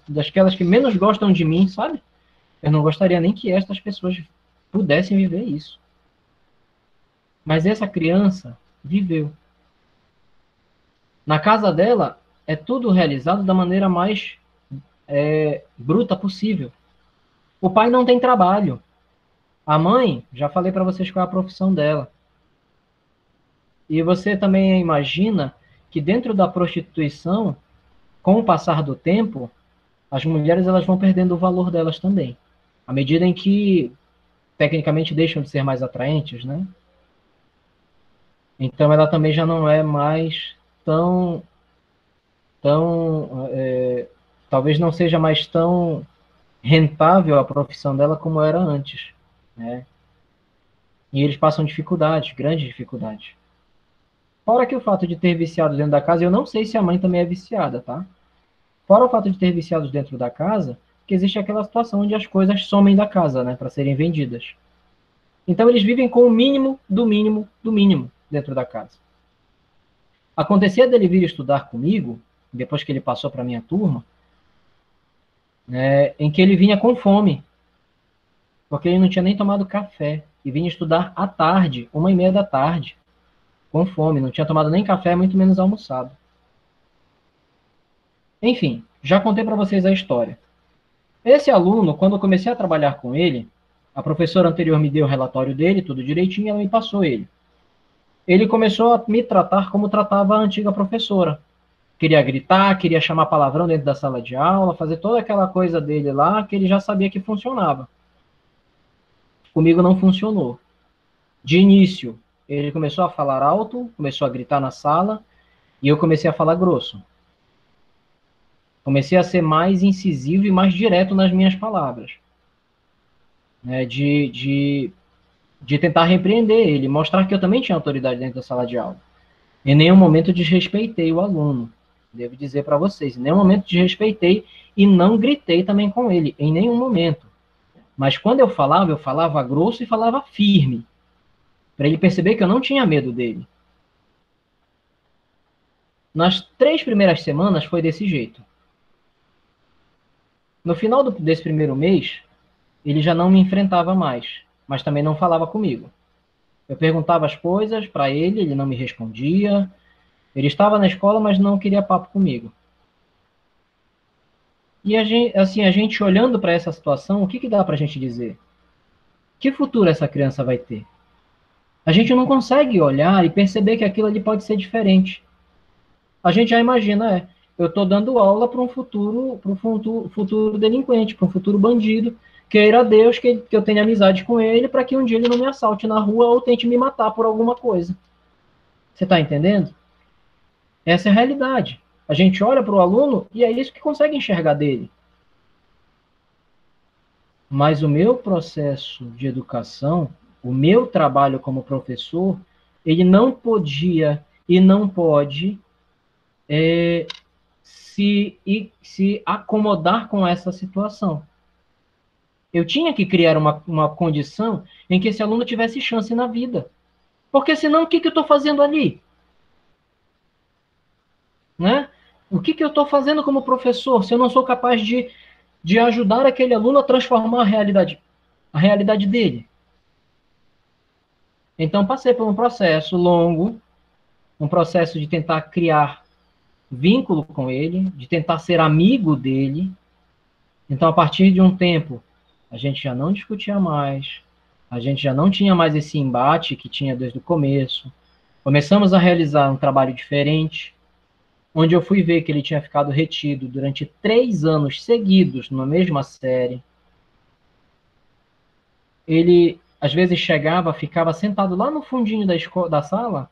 daquelas que menos gostam de mim, sabe? Eu não gostaria nem que estas pessoas pudessem viver isso. Mas essa criança viveu. Na casa dela, é tudo realizado da maneira mais bruta possível. O pai não tem trabalho. A mãe, já falei para vocês qual é a profissão dela. E você também imagina que dentro da prostituição, com o passar do tempo, as mulheres elas vão perdendo o valor delas também. À medida em que, tecnicamente, deixam de ser mais atraentes, né? Então, ela também já não é mais talvez não seja mais tão rentável a profissão dela como era antes, né? E eles passam dificuldades, grandes dificuldades. Fora que o fato de ter viciados dentro da casa, eu não sei se a mãe também é viciada, tá? Fora o fato de ter viciados dentro da casa, que existe aquela situação onde as coisas somem da casa, né, para serem vendidas. Então eles vivem com o mínimo do mínimo do mínimo dentro da casa. Acontecia dele vir estudar comigo, depois que ele passou para a minha turma, né, em que ele vinha com fome, porque ele não tinha nem tomado café, e vinha estudar à tarde, 1h30 da tarde, com fome, não tinha tomado nem café, muito menos almoçado. Enfim, já contei para vocês a história. Esse aluno, quando eu comecei a trabalhar com ele, a professora anterior me deu o relatório dele, tudo direitinho, e ela me passou ele. Ele começou a me tratar como tratava a antiga professora. Queria gritar, queria chamar palavrão dentro da sala de aula, fazer toda aquela coisa dele lá, que ele já sabia que funcionava. Comigo não funcionou. De início, ele começou a falar alto, começou a gritar na sala, e eu comecei a falar grosso. Comecei a ser mais incisivo e mais direto nas minhas palavras. Né, de tentar repreender ele, mostrar que eu também tinha autoridade dentro da sala de aula. Em nenhum momento desrespeitei o aluno. Devo dizer para vocês, em nenhum momento desrespeitei e não gritei também com ele, em nenhum momento. Mas quando eu falava grosso e falava firme, para ele perceber que eu não tinha medo dele. Nas 3 primeiras semanas foi desse jeito. No final desse primeiro mês, ele já não me enfrentava mais, mas também não falava comigo. Eu perguntava as coisas para ele, ele não me respondia. Ele estava na escola, mas não queria papo comigo. E a gente olhando para essa situação, o que dá para a gente dizer? Que futuro essa criança vai ter? A gente não consegue olhar e perceber que aquilo ali pode ser diferente. A gente já imagina, eu estou dando aula para um futuro delinquente, para um futuro bandido. Queira Deus que eu tenha amizade com ele para que um dia ele não me assalte na rua ou tente me matar por alguma coisa. Você está entendendo? Essa é a realidade. A gente olha para o aluno e é isso que consegue enxergar dele. Mas o meu processo de educação, o meu trabalho como professor, ele não podia e não pode se acomodar com essa situação. Eu tinha que criar uma condição em que esse aluno tivesse chance na vida. Porque senão, o que eu estou fazendo ali? Né? O que eu estou fazendo como professor se eu não sou capaz de ajudar aquele aluno a transformar a realidade dele? Então, passei por um processo longo, um processo de tentar criar vínculo com ele, de tentar ser amigo dele. Então, a partir de um tempo, a gente já não discutia mais, a gente já não tinha mais esse embate que tinha desde o começo. Começamos a realizar um trabalho diferente, onde eu fui ver que ele tinha ficado retido durante 3 anos seguidos na mesma série. Ele, às vezes, chegava, ficava sentado lá no fundinho da sala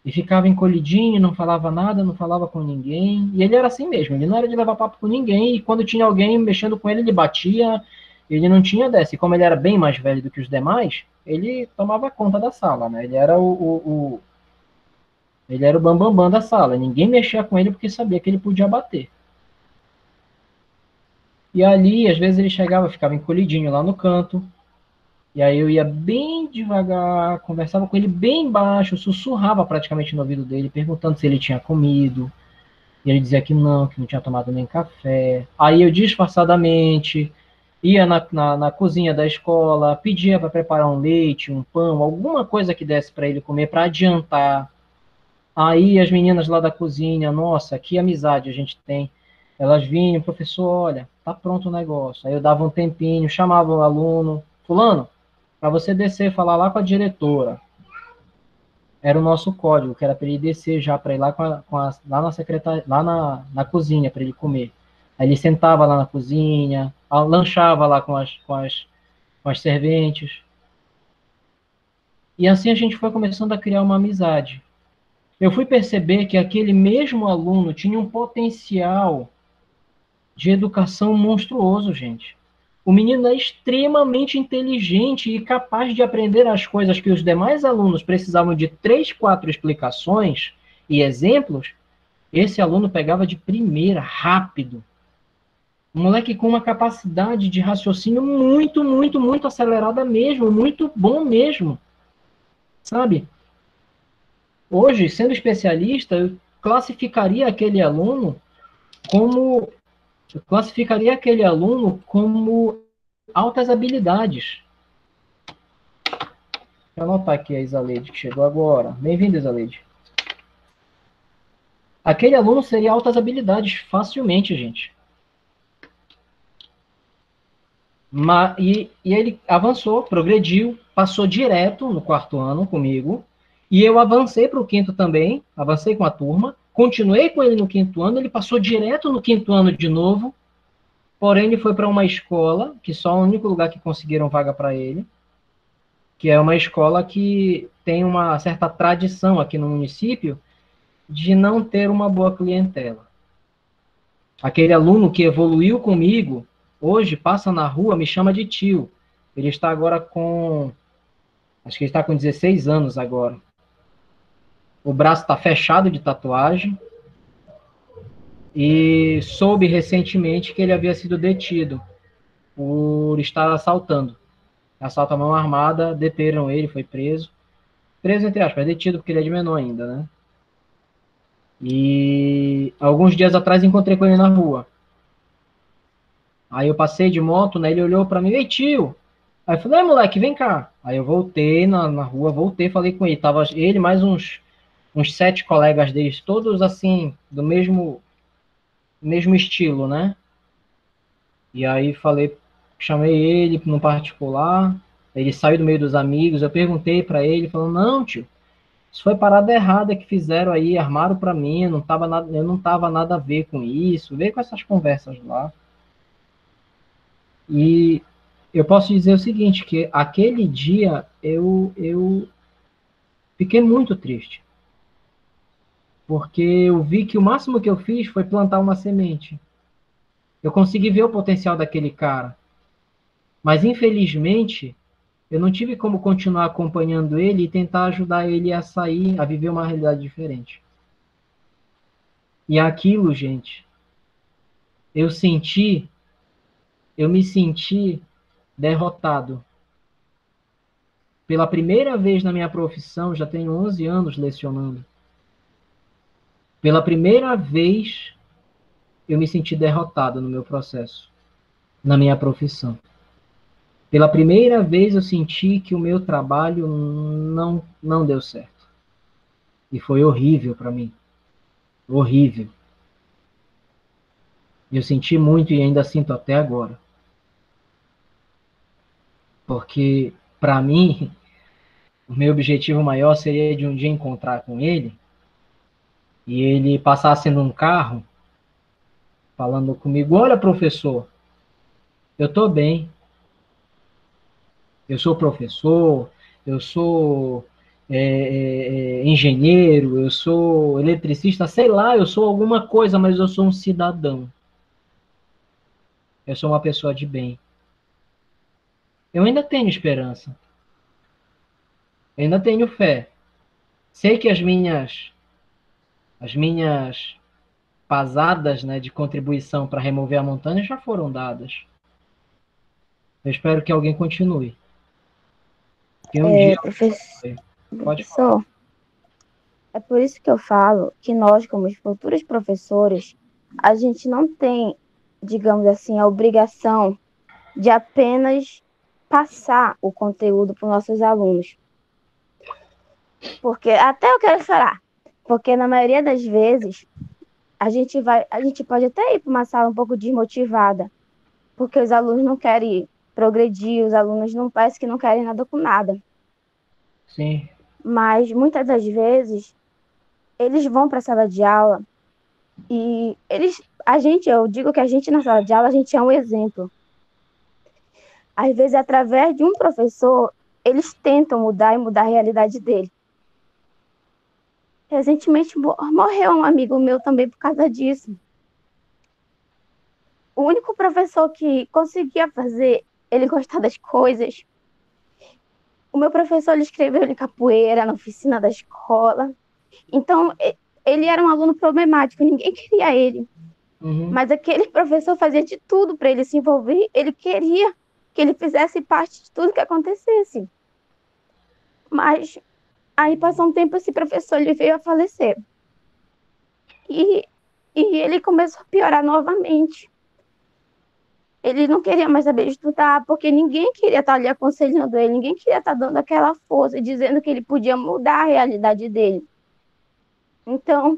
e ficava encolhidinho, não falava nada, não falava com ninguém. E ele era assim mesmo, ele não era de levar papo com ninguém, e quando tinha alguém mexendo com ele, ele batia, ele não tinha dessa. E como ele era bem mais velho do que os demais, ele tomava conta da sala, né? Ele era ele era o bambambam da sala. Ninguém mexia com ele porque sabia que ele podia bater. E ali, às vezes, ele chegava, ficava encolhidinho lá no canto. E aí eu ia bem devagar, conversava com ele bem baixo, sussurrava praticamente no ouvido dele, perguntando se ele tinha comido. E ele dizia que não tinha tomado nem café. Aí eu, disfarçadamente, ia na cozinha da escola, pedia para preparar um leite, um pão, alguma coisa que desse para ele comer, para adiantar. Aí as meninas lá da cozinha, nossa, que amizade a gente tem. Elas vinham, professor, olha, tá pronto o negócio. Aí eu dava um tempinho, chamava o aluno, fulano, para você descer, falar lá com a diretora. Era o nosso código, que era para ele descer já, para ir lá, lá na secretaria, lá na cozinha, para ele comer. Aí ele sentava lá na cozinha, lanchava lá com as serventes. E assim a gente foi começando a criar uma amizade. Eu fui perceber que aquele mesmo aluno tinha um potencial de educação monstruoso, gente. O menino é extremamente inteligente e capaz de aprender as coisas que os demais alunos precisavam de 3, 4 explicações e exemplos. Esse aluno pegava de primeira, rápido. Um moleque com uma capacidade de raciocínio muito, muito, muito acelerada mesmo, muito bom mesmo. Sabe? Hoje, sendo especialista, eu classificaria aquele aluno como altas habilidades. Vou anotar aqui a Isaleide, que chegou agora. Bem-vinda, Isaleide. Aquele aluno seria altas habilidades facilmente, gente. E ele avançou, progrediu, passou direto no 4º ano comigo, e eu avancei para o 5º também, avancei com a turma, continuei com ele no 5º ano, ele passou direto no 5º ano de novo, porém ele foi para uma escola, que só é o único lugar que conseguiram vaga para ele, que é uma escola que tem uma certa tradição aqui no município de não ter uma boa clientela. Aquele aluno que evoluiu comigo, hoje passa na rua, me chama de tio. Ele está agora acho que ele está com 16 anos agora. O braço está fechado de tatuagem. E soube recentemente que ele havia sido detido por estar assaltando. Assalto à mão armada, deteram ele, foi preso. Preso, entre aspas, detido porque ele é de menor ainda, né? E alguns dias atrás encontrei com ele na rua. Aí eu passei de moto, né? Ele olhou pra mim, ei, tio. Aí eu falei, moleque, vem cá. Aí eu voltei na rua, voltei, falei com ele. Tava ele mais uns 7 colegas deles, todos assim, do mesmo estilo, né? E aí falei, chamei ele no particular, ele saiu do meio dos amigos, eu perguntei pra ele, falou, não, tio, isso foi parada errada que fizeram aí, armaram pra mim, eu não tava nada a ver com isso, veio com essas conversas lá. E eu posso dizer o seguinte, que aquele dia eu fiquei muito triste, porque eu vi que o máximo que eu fiz foi plantar uma semente. Eu consegui ver o potencial daquele cara, mas infelizmente eu não tive como continuar acompanhando ele e tentar ajudar ele a sair, a viver uma realidade diferente. E aquilo, gente, eu senti, eu me senti derrotado. Pela primeira vez na minha profissão, já tenho 11 anos lecionando. Pela primeira vez, eu me senti derrotado no meu processo, na minha profissão. Pela primeira vez, eu senti que o meu trabalho não deu certo. E foi horrível para mim. Horrível. Eu senti muito e ainda sinto até agora. Porque, para mim, o meu objetivo maior seria de um dia encontrar com ele e ele passasse num carro falando comigo, olha, professor, eu estou bem. Eu sou professor, eu sou engenheiro, eu sou eletricista, sei lá, eu sou alguma coisa, mas eu sou um cidadão. Eu sou uma pessoa de bem. Eu ainda tenho esperança. Eu ainda tenho fé. Sei que as minhas pasadas, né, de contribuição para remover a montanha já foram dadas. Eu espero que alguém continue. Que um dia... Pode falar. Professor, é por isso que eu falo que nós, como futuros professores, a gente não tem, digamos assim, a obrigação de apenas passar o conteúdo para os nossos alunos. Porque até eu quero chorar, porque na maioria das vezes a gente pode até ir para uma sala um pouco desmotivada, porque os alunos não querem progredir, os alunos não parece que não querem nada com nada. Sim. Mas muitas das vezes eles vão para a sala de aula e eu digo que a gente na sala de aula, a gente é um exemplo. Às vezes, através de um professor, eles tentam mudar a realidade dele. Recentemente morreu um amigo meu também por causa disso. O único professor que conseguia fazer ele gostar das coisas. O meu professor, ele escreveu ele capoeira na oficina da escola. Então, ele era um aluno problemático, ninguém queria ele. Uhum. Mas aquele professor fazia de tudo para ele se envolver, ele queria que ele fizesse parte de tudo que acontecesse. Mas aí passou um tempo, esse professor ele veio a falecer. E ele começou a piorar novamente. Ele não queria mais saber de estudar, porque ninguém queria estar ali aconselhando ele, ninguém queria estar dando aquela força, dizendo que ele podia mudar a realidade dele. Então,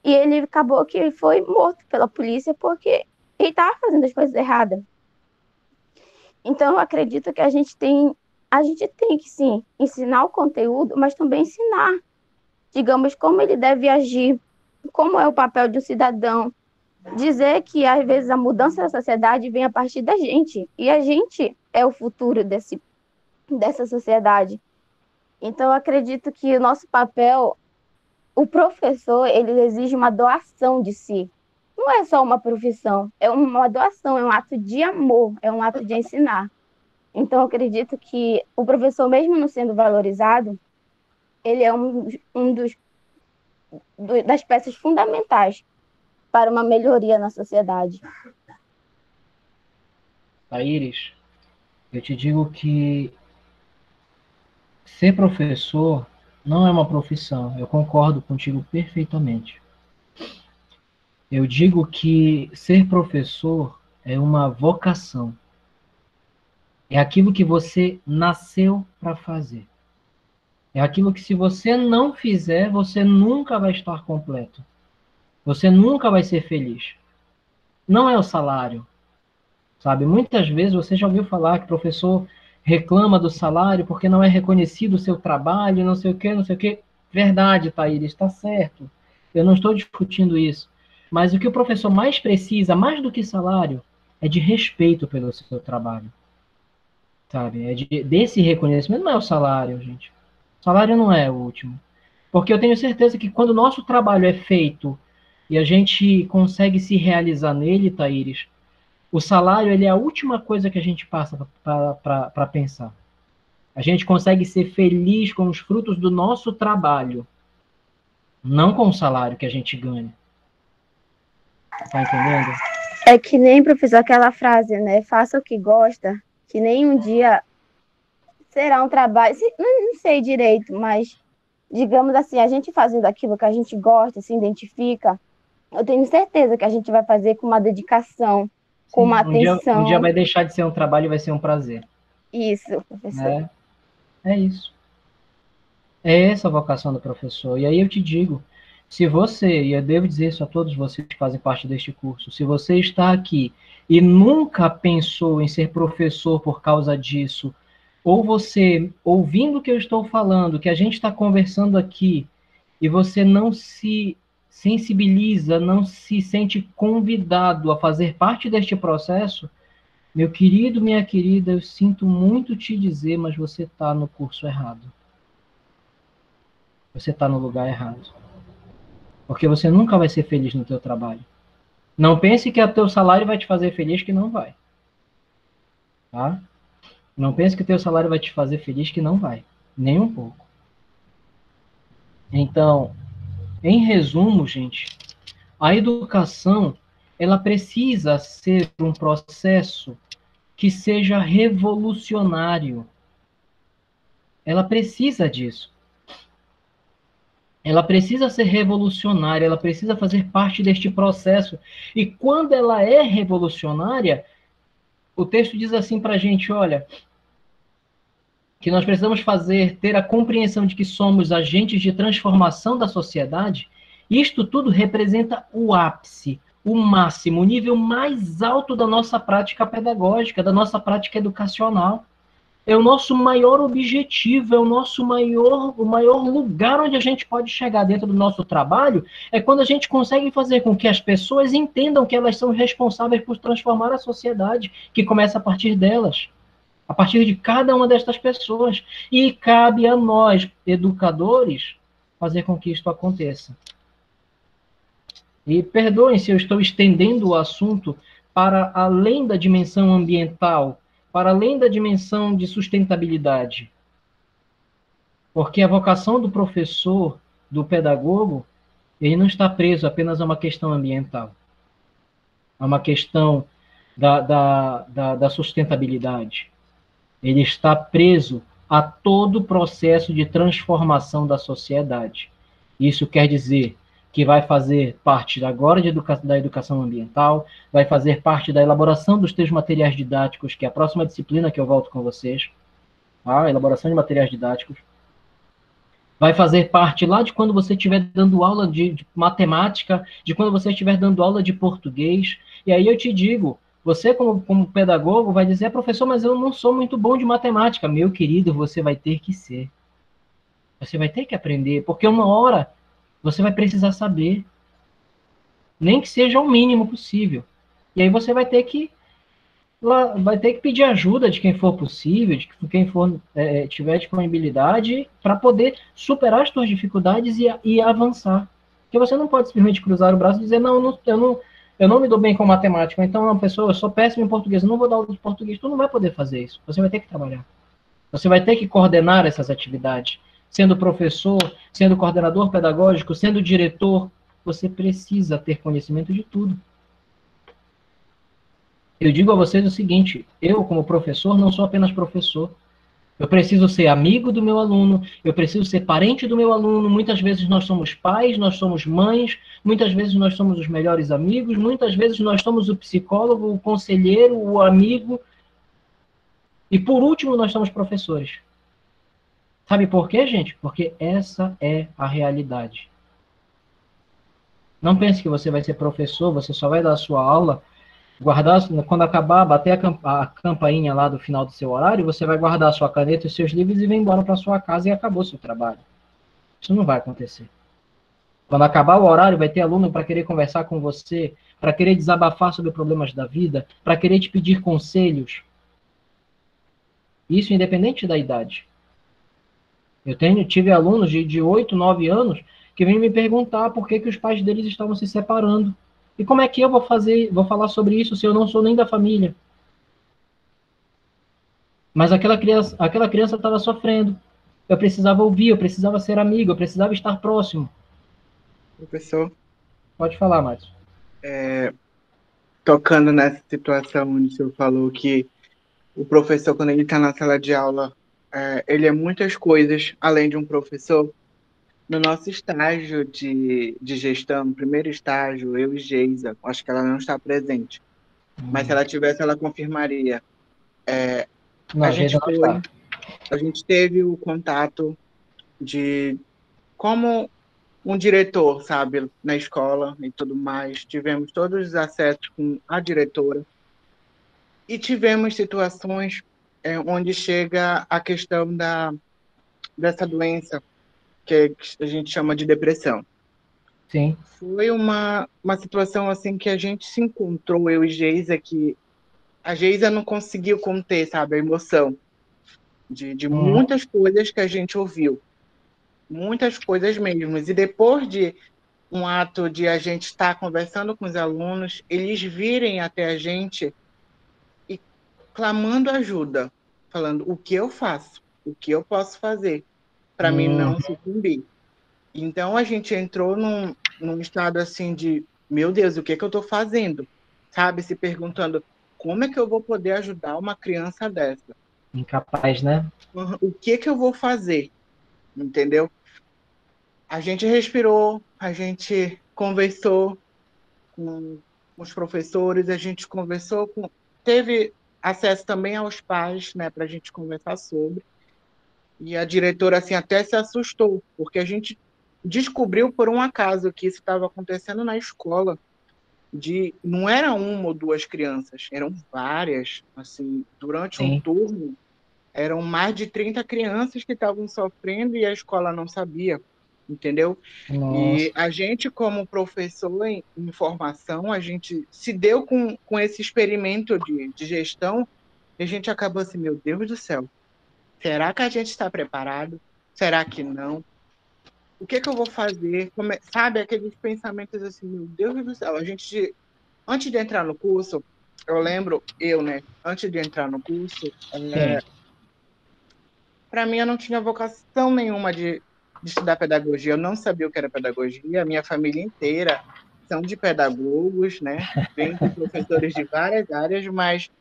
e ele acabou que foi morto pela polícia porque ele estava fazendo as coisas erradas. Então, eu acredito que a gente tem que, sim, ensinar o conteúdo, mas também ensinar, digamos, como ele deve agir, como é o papel de um cidadão. Dizer que, às vezes, a mudança da sociedade vem a partir da gente, e a gente é o futuro dessa sociedade. Então, eu acredito que o nosso papel, o professor, ele exige uma doação de si. Não é só uma profissão, é uma doação, é um ato de amor, é um ato de ensinar. Então, eu acredito que o professor, mesmo não sendo valorizado, ele é um dos das peças fundamentais para uma melhoria na sociedade. Thaíris, eu te digo que ser professor não é uma profissão. Eu concordo contigo perfeitamente. Eu digo que ser professor é uma vocação. É aquilo que você nasceu para fazer. É aquilo que, se você não fizer, você nunca vai estar completo. Você nunca vai ser feliz. Não é o salário, sabe? Muitas vezes você já ouviu falar que o professor reclama do salário porque não é reconhecido o seu trabalho, não sei o quê, não sei o quê. Verdade, Thaíris, está certo. Eu não estou discutindo isso. Mas o que o professor mais precisa, mais do que salário, é de respeito pelo seu trabalho. Sabe? Desse reconhecimento. Não é o salário, gente. O salário não é o último. Porque eu tenho certeza que quando o nosso trabalho é feito e a gente consegue se realizar nele, Thaíris, o salário ele é a última coisa que a gente passa para pensar. A gente consegue ser feliz com os frutos do nosso trabalho, não com o salário que a gente ganha. Tá entendendo? É que nem, professor, aquela frase, né? Faça o que gosta, que nem um dia será um trabalho. Não sei direito, mas digamos assim, a gente fazendo aquilo que a gente gosta, se identifica, eu tenho certeza que a gente vai fazer com uma dedicação, com Sim, uma um dia atenção. vai deixar de ser um trabalho e vai ser um prazer. Isso, professor. É isso. É essa a vocação do professor. E aí eu te digo, se você, e eu devo dizer isso a todos vocês que fazem parte deste curso, se você está aqui e nunca pensou em ser professor por causa disso, ou você, ouvindo o que eu estou falando, que a gente está conversando aqui, e você não se sensibiliza, não se sente convidado a fazer parte deste processo, meu querido, minha querida, eu sinto muito te dizer, mas você está no curso errado. Você está no lugar errado. Porque você nunca vai ser feliz no teu trabalho. Não pense que o teu salário vai te fazer feliz, que não vai. Tá? Não pense que o teu salário vai te fazer feliz, que não vai. Nem um pouco. Então, em resumo, gente, a educação, ela precisa ser um processo que seja revolucionário. Ela precisa disso. Ela precisa ser revolucionária, ela precisa fazer parte deste processo. E quando ela é revolucionária, o texto diz assim para a gente, olha, que nós precisamos ter a compreensão de que somos agentes de transformação da sociedade. Isto tudo representa o ápice, o máximo, o nível mais alto da nossa prática pedagógica, da nossa prática educacional. É o nosso maior objetivo, é o maior lugar onde a gente pode chegar dentro do nosso trabalho, é quando a gente consegue fazer com que as pessoas entendam que elas são responsáveis por transformar a sociedade, que começa a partir delas, a partir de cada uma destas pessoas. E cabe a nós, educadores, fazer com que isto aconteça. E perdoem se eu estou estendendo o assunto para além da dimensão ambiental, para além da dimensão de sustentabilidade. Porque a vocação do professor, do pedagogo, ele não está preso apenas a uma questão ambiental, a uma questão da sustentabilidade. Ele está preso a todo o processo de transformação da sociedade. Isso quer dizer que vai fazer parte agora da educação ambiental, vai fazer parte da elaboração dos teus materiais didáticos, que é a próxima disciplina que eu volto com vocês, tá? A elaboração de materiais didáticos. Vai fazer parte lá de quando você estiver dando aula de matemática, de quando você estiver dando aula de português. E aí eu te digo, você como pedagogo vai dizer, professor, mas eu não sou muito bom de matemática. Meu querido, você vai ter que ser. Você vai ter que aprender, porque uma hora você vai precisar saber, nem que seja o mínimo possível. E aí você vai ter que pedir ajuda de quem for possível, de quem for tiver disponibilidade, para poder superar as suas dificuldades e avançar. Porque você não pode simplesmente cruzar o braço e dizer, eu não me dou bem com matemática, então, não, pessoa, eu sou péssimo em português, eu não vou dar aula de português. Tu não vai poder fazer isso. Você vai ter que trabalhar. Você vai ter que coordenar essas atividades. sendo professor, sendo coordenador pedagógico, sendo diretor, você precisa ter conhecimento de tudo. Eu digo a vocês o seguinte, eu, como professor, não sou apenas professor. Eu preciso ser amigo do meu aluno, eu preciso ser parente do meu aluno. Muitas vezes nós somos pais, nós somos mães, muitas vezes nós somos os melhores amigos, muitas vezes nós somos o psicólogo, o conselheiro, o amigo. E por último, nós somos professores. Sabe por quê, gente? Porque essa é a realidade. Não pense que você vai ser professor, você só vai dar a sua aula, guardar, quando acabar, bater a campainha lá do final do seu horário, você vai guardar a sua caneta e os seus livros e vai embora para sua casa e acabou o seu trabalho. Isso não vai acontecer. Quando acabar o horário, vai ter aluno para querer conversar com você, para querer desabafar sobre problemas da vida, para querer te pedir conselhos. Isso independente da idade. Eu tive alunos de 8, 9 anos que vêm me perguntar por que os pais deles estavam se separando. E como é que eu vou falar sobre isso se eu não sou nem da família? Mas aquela criança estava sofrendo. Eu precisava ouvir, eu precisava ser amigo, eu precisava estar próximo. Professor, Pode falar, Márcio. tocando nessa situação onde o senhor falou que o professor, quando ele está na sala de aula, ele é muitas coisas além de um professor. No nosso estágio de gestão, no primeiro estágio, eu e Geisa, acho que ela não está presente, mas se ela tivesse, ela confirmaria. Não, a gente não está. A gente teve o contato de como um diretor, sabe, na escola e tudo mais. Tivemos todos os acessos com a diretora e tivemos situações onde chega a questão dessa doença que a gente chama de depressão. Sim. Foi uma situação assim que a gente se encontrou, eu e Geisa, que a Geisa não conseguiu conter, sabe, a emoção de muitas coisas que a gente ouviu. Muitas coisas mesmo. E depois de um ato de a gente estar conversando com os alunos, eles virem até a gente e clamando ajuda, falando o que eu faço, o que eu posso fazer para mim não sucumbir. Então a gente entrou num estado assim de, meu Deus, o que eu estou fazendo? Sabe, se perguntando como é que eu vou poder ajudar uma criança dessa? Incapaz, né? O que eu vou fazer? Entendeu? A gente respirou, a gente conversou com os professores, a gente teve acesso também aos pais, né, para a gente conversar sobre. E a diretora assim até se assustou, porque a gente descobriu por um acaso que isso estava acontecendo na escola. Não era uma ou duas crianças, eram várias. Assim, durante um turno, eram mais de 30 crianças que estavam sofrendo e a escola não sabia, entendeu? Nossa. E a gente, como professor em formação, a gente se deu com esse experimento de gestão e a gente acabou assim, meu Deus do céu, será que a gente está preparado? Será que não? O que eu vou fazer? Sabe, aqueles pensamentos assim, meu Deus do céu, antes de entrar no curso, eu lembro, né, antes de entrar no curso, para mim eu não tinha vocação nenhuma de estudar pedagogia, eu não sabia o que era pedagogia, a minha família inteira são de pedagogos, né, vem de professores de várias áreas, mas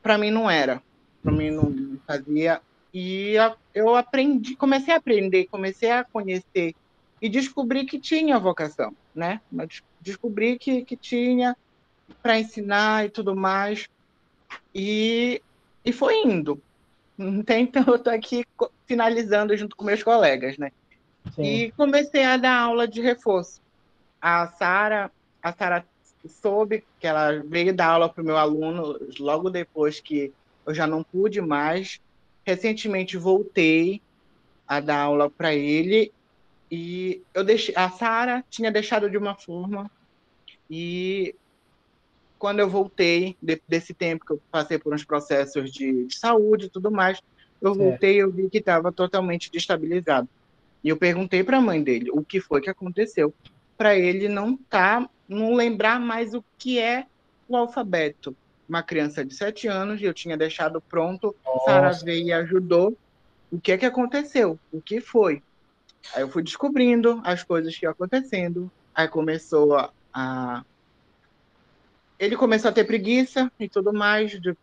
para mim não era, para mim não fazia, e eu aprendi, comecei a aprender, comecei a conhecer e descobri que tinha vocação, né, descobri que tinha para ensinar e tudo mais, e foi indo. Então, eu estou aqui finalizando junto com meus colegas, né? Sim. E comecei a dar aula de reforço. A Sara soube que ela veio dar aula para o meu aluno logo depois que eu já não pude mais. Recentemente voltei a dar aula para ele e a Sara tinha deixado de uma forma e quando eu voltei, desse tempo que eu passei por uns processos de saúde e tudo mais, eu voltei e eu vi que estava totalmente destabilizado. E eu perguntei para a mãe dele o que foi que aconteceu, para ele não lembrar mais o que é o alfabeto. Uma criança de 7 anos, eu tinha deixado pronto, Sara veio e ajudou, o que é que aconteceu, o que foi. Aí eu fui descobrindo as coisas que iam acontecendo, aí ele começou a ter preguiça e tudo mais, de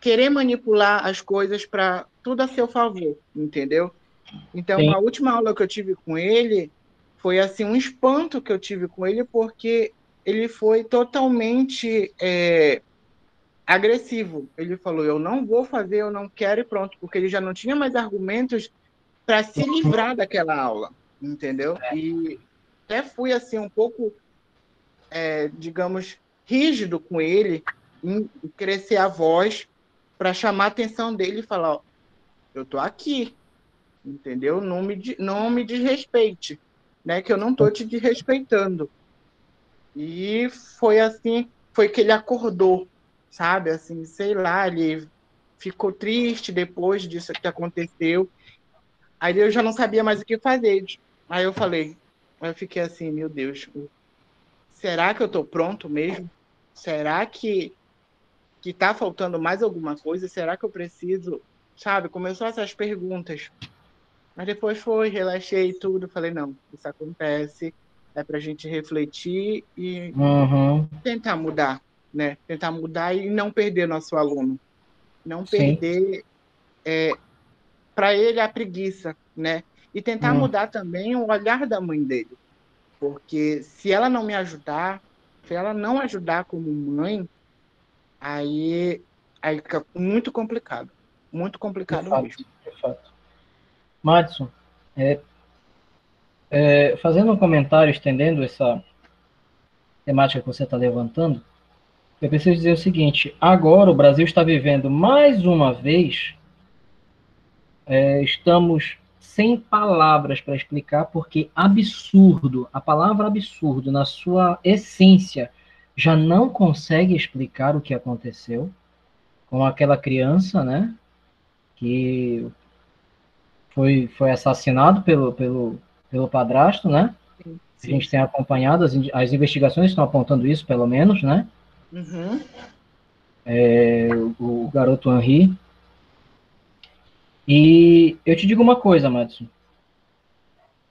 querer manipular as coisas para tudo a seu favor, entendeu? Então, Sim. a última aula que eu tive com ele foi assim um espanto que eu tive com ele, porque ele foi totalmente agressivo. Ele falou: eu não vou fazer, eu não quero e pronto, porque ele já não tinha mais argumentos para se livrar daquela aula, entendeu? E até fui assim um pouco, digamos, rígido com ele, em crescer a voz para chamar a atenção dele e falar: ó, eu tô aqui, entendeu? Não me desrespeite, né? Que eu não tô te desrespeitando. E foi assim, foi que ele acordou, sabe? Assim, sei lá, ele ficou triste depois disso que aconteceu. Aí eu já não sabia mais o que fazer. Aí eu fiquei assim, meu Deus, será que eu tô pronto mesmo? Será que tá faltando mais alguma coisa? Será que eu preciso, sabe? Começou essas perguntas. Mas depois relaxei tudo, falei, não, isso acontece, é pra gente refletir e Uhum. tentar mudar, né? Tentar mudar e não perder nosso aluno. Não Sim. perder para ele a preguiça, né? E tentar Hum. mudar também o olhar da mãe dele. Porque se ela não me ajudar, se ela não ajudar como mãe, aí fica muito complicado. Muito De complicado fato, mesmo. de fato. Madison, fazendo um comentário, estendendo essa temática que você está levantando, eu preciso dizer o seguinte: agora o Brasil está vivendo mais uma vez, estamos sem palavras para explicar, porque absurdo, a palavra absurdo, na sua essência, já não consegue explicar o que aconteceu com aquela criança, né? Que foi assassinado pelo padrasto, né? Sim, A sim, gente tem sim. acompanhado, as investigações estão apontando isso, pelo menos, né? Uhum. O garoto Henri. E eu te digo uma coisa, Madison.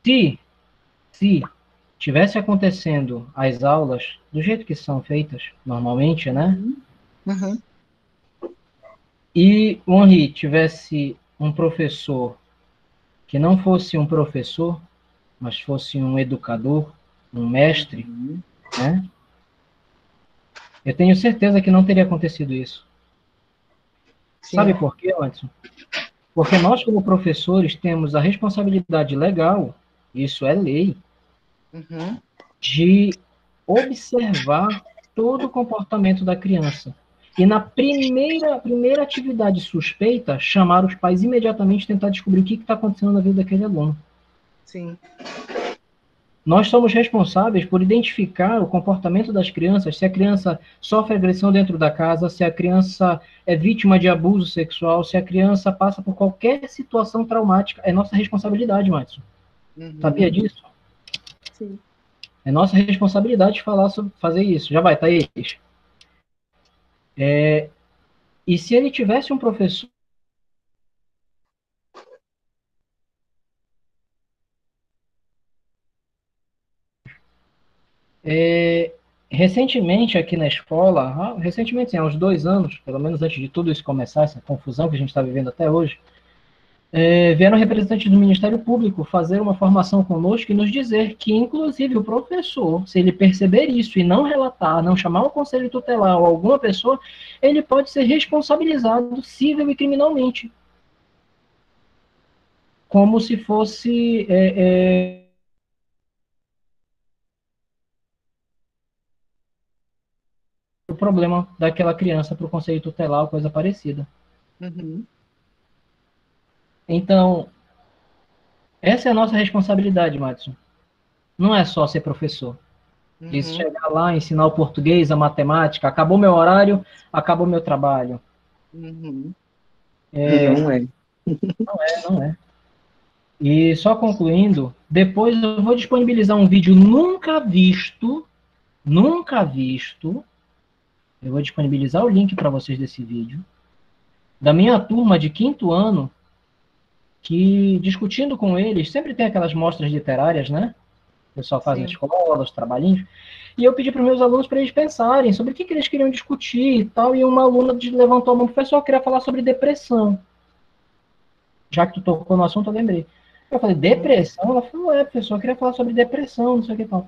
Se, se tivesse acontecendo as aulas do jeito que são feitas normalmente, né? Uhum. Uhum. E o Henri tivesse um professor que não fosse um professor, mas fosse um educador, um mestre, Uhum. né? Eu tenho certeza que não teria acontecido isso. Sabe Sim. por quê, Anderson? Porque nós, como professores, temos a responsabilidade legal, isso é lei, Uhum. de observar todo o comportamento da criança. E na primeira atividade suspeita, chamar os pais imediatamente e tentar descobrir o que está acontecendo na vida daquele aluno. Sim. Nós somos responsáveis por identificar o comportamento das crianças, se a criança sofre agressão dentro da casa, se a criança é vítima de abuso sexual, se a criança passa por qualquer situação traumática. É nossa responsabilidade, Matson. Sabia Uhum. disso? Sim. É nossa responsabilidade falar sobre fazer isso. Já vai, Thaís. E se ele tivesse um professor recentemente aqui na escola, recentemente, sim, há uns 2 anos, pelo menos antes de tudo isso começar, essa confusão que a gente está vivendo até hoje, vieram representantes do Ministério Público fazer uma formação conosco e nos dizer que, inclusive, o professor, se ele perceber isso e não relatar, não chamar o conselho tutelar ou alguma pessoa, ele pode ser responsabilizado civil e criminalmente. Como se fosse o problema daquela criança para o conselho tutelar ou coisa parecida. Uhum. Então, essa é a nossa responsabilidade, Madison. Não é só ser professor. De Uhum. chegar lá, ensinar o português, a matemática, acabou meu horário, acabou meu trabalho. Uhum. Não é. Não é. E só concluindo, depois eu vou disponibilizar um vídeo nunca visto. Eu vou disponibilizar o link para vocês desse vídeo. Da minha turma de 5º ano, que, discutindo com eles, sempre tem aquelas mostras literárias, né? O pessoal faz na Sim. escola, os trabalhinhos. E eu pedi para os meus alunos para eles pensarem sobre o que eles queriam discutir e tal. E uma aluna levantou a mão, professor, eu queria falar sobre depressão. Já que tu tocou no assunto, eu lembrei. Eu falei, depressão? Ela falou, professor, eu queria falar sobre depressão, não sei o que tal.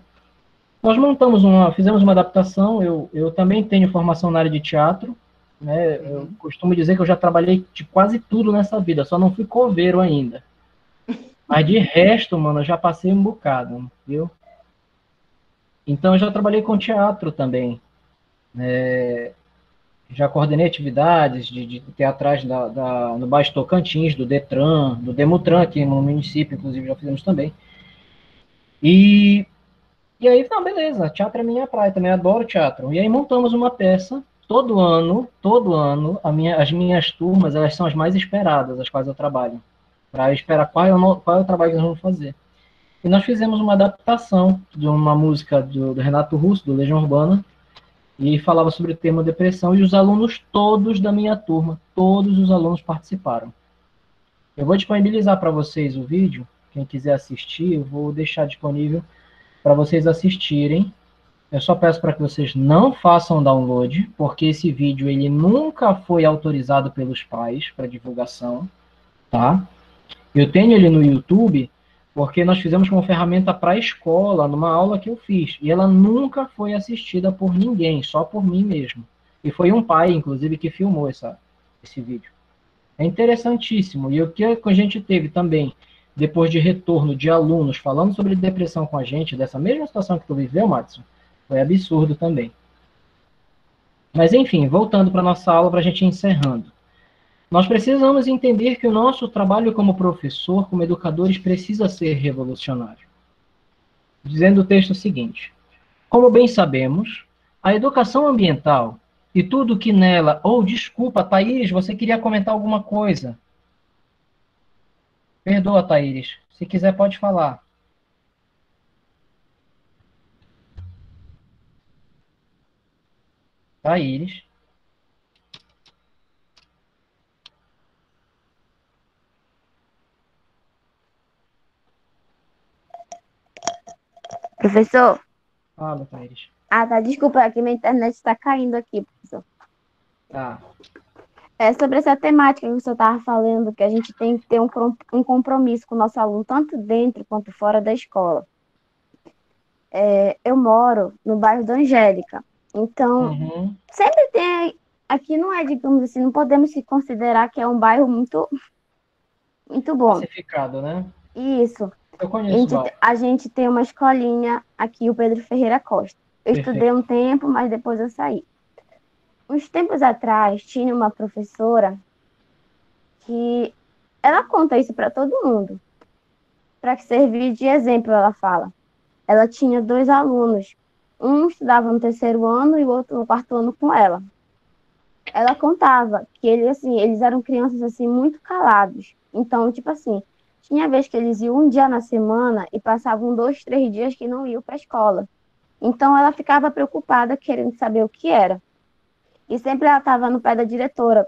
Nós fizemos uma adaptação, eu também tenho formação na área de teatro, né? Eu costumo dizer que eu já trabalhei de quase tudo nessa vida, só não fui coveiro ainda. Mas de resto, mano, eu já passei um bocado, viu? Então, eu já trabalhei com teatro também. Já coordenei atividades de teatrais no Baixo Tocantins, do Detran, do Demutran, aqui no município, inclusive, já fizemos também. E aí, não, beleza, teatro é minha praia, também adoro teatro. E aí montamos uma peça, todo ano, as minhas turmas, elas são as mais esperadas, as quais eu trabalho, para esperar qual é o trabalho que nós vamos fazer. E nós fizemos uma adaptação de uma música do Renato Russo, do Legião Urbana, e falava sobre o tema depressão, e os alunos todos da minha turma, todos os alunos participaram. Eu vou disponibilizar para vocês o vídeo, quem quiser assistir, eu vou deixar disponível para vocês assistirem. Eu só peço para que vocês não façam download, porque esse vídeo ele nunca foi autorizado pelos pais para divulgação, tá? Eu tenho ele no YouTube porque nós fizemos uma ferramenta para a escola, numa aula que eu fiz, e ela nunca foi assistida por ninguém, só por mim mesmo. E foi um pai, inclusive, que filmou esse vídeo. É interessantíssimo. E o que a gente teve também, depois de retorno de alunos falando sobre depressão com a gente, dessa mesma situação que tu viveu, Madison, foi absurdo também. Mas, enfim, voltando para a nossa aula, para a gente ir encerrando. Nós precisamos entender que o nosso trabalho como professor, como educadores, precisa ser revolucionário. Dizendo o texto seguinte: como bem sabemos, a educação ambiental e tudo que nela... desculpa, Thaís, você queria comentar alguma coisa. Perdoa, Thaís. Se quiser, pode falar. Thaís. Professor? Fala, Thaís. Ah, tá. Desculpa, é que minha internet está caindo aqui, professor. Tá. É sobre essa temática que o senhor estava falando, que a gente tem que ter um compromisso com o nosso aluno, tanto dentro quanto fora da escola. Eu moro no bairro da Angélica, então sempre tem. Aqui não é, digamos assim, não podemos se considerar que é um bairro muito, muito bom. Pacificado, né? Isso. Eu conheço o bairro. A gente tem uma escolinha aqui, o Pedro Ferreira Costa. Eu estudei um tempo, mas depois eu saí. Uns tempos atrás, tinha uma professora que ela conta isso para todo mundo, para servir de exemplo, ela fala. Ela tinha 2 alunos, um estudava no 3º ano e o outro no 4º ano com ela. Ela contava que eles eram crianças assim muito calados. Então, tipo assim, tinha vez que eles iam um dia na semana e passavam 2, 3 dias que não iam para a escola. Então, ela ficava preocupada, querendo saber o que era. E sempre ela estava no pé da diretora,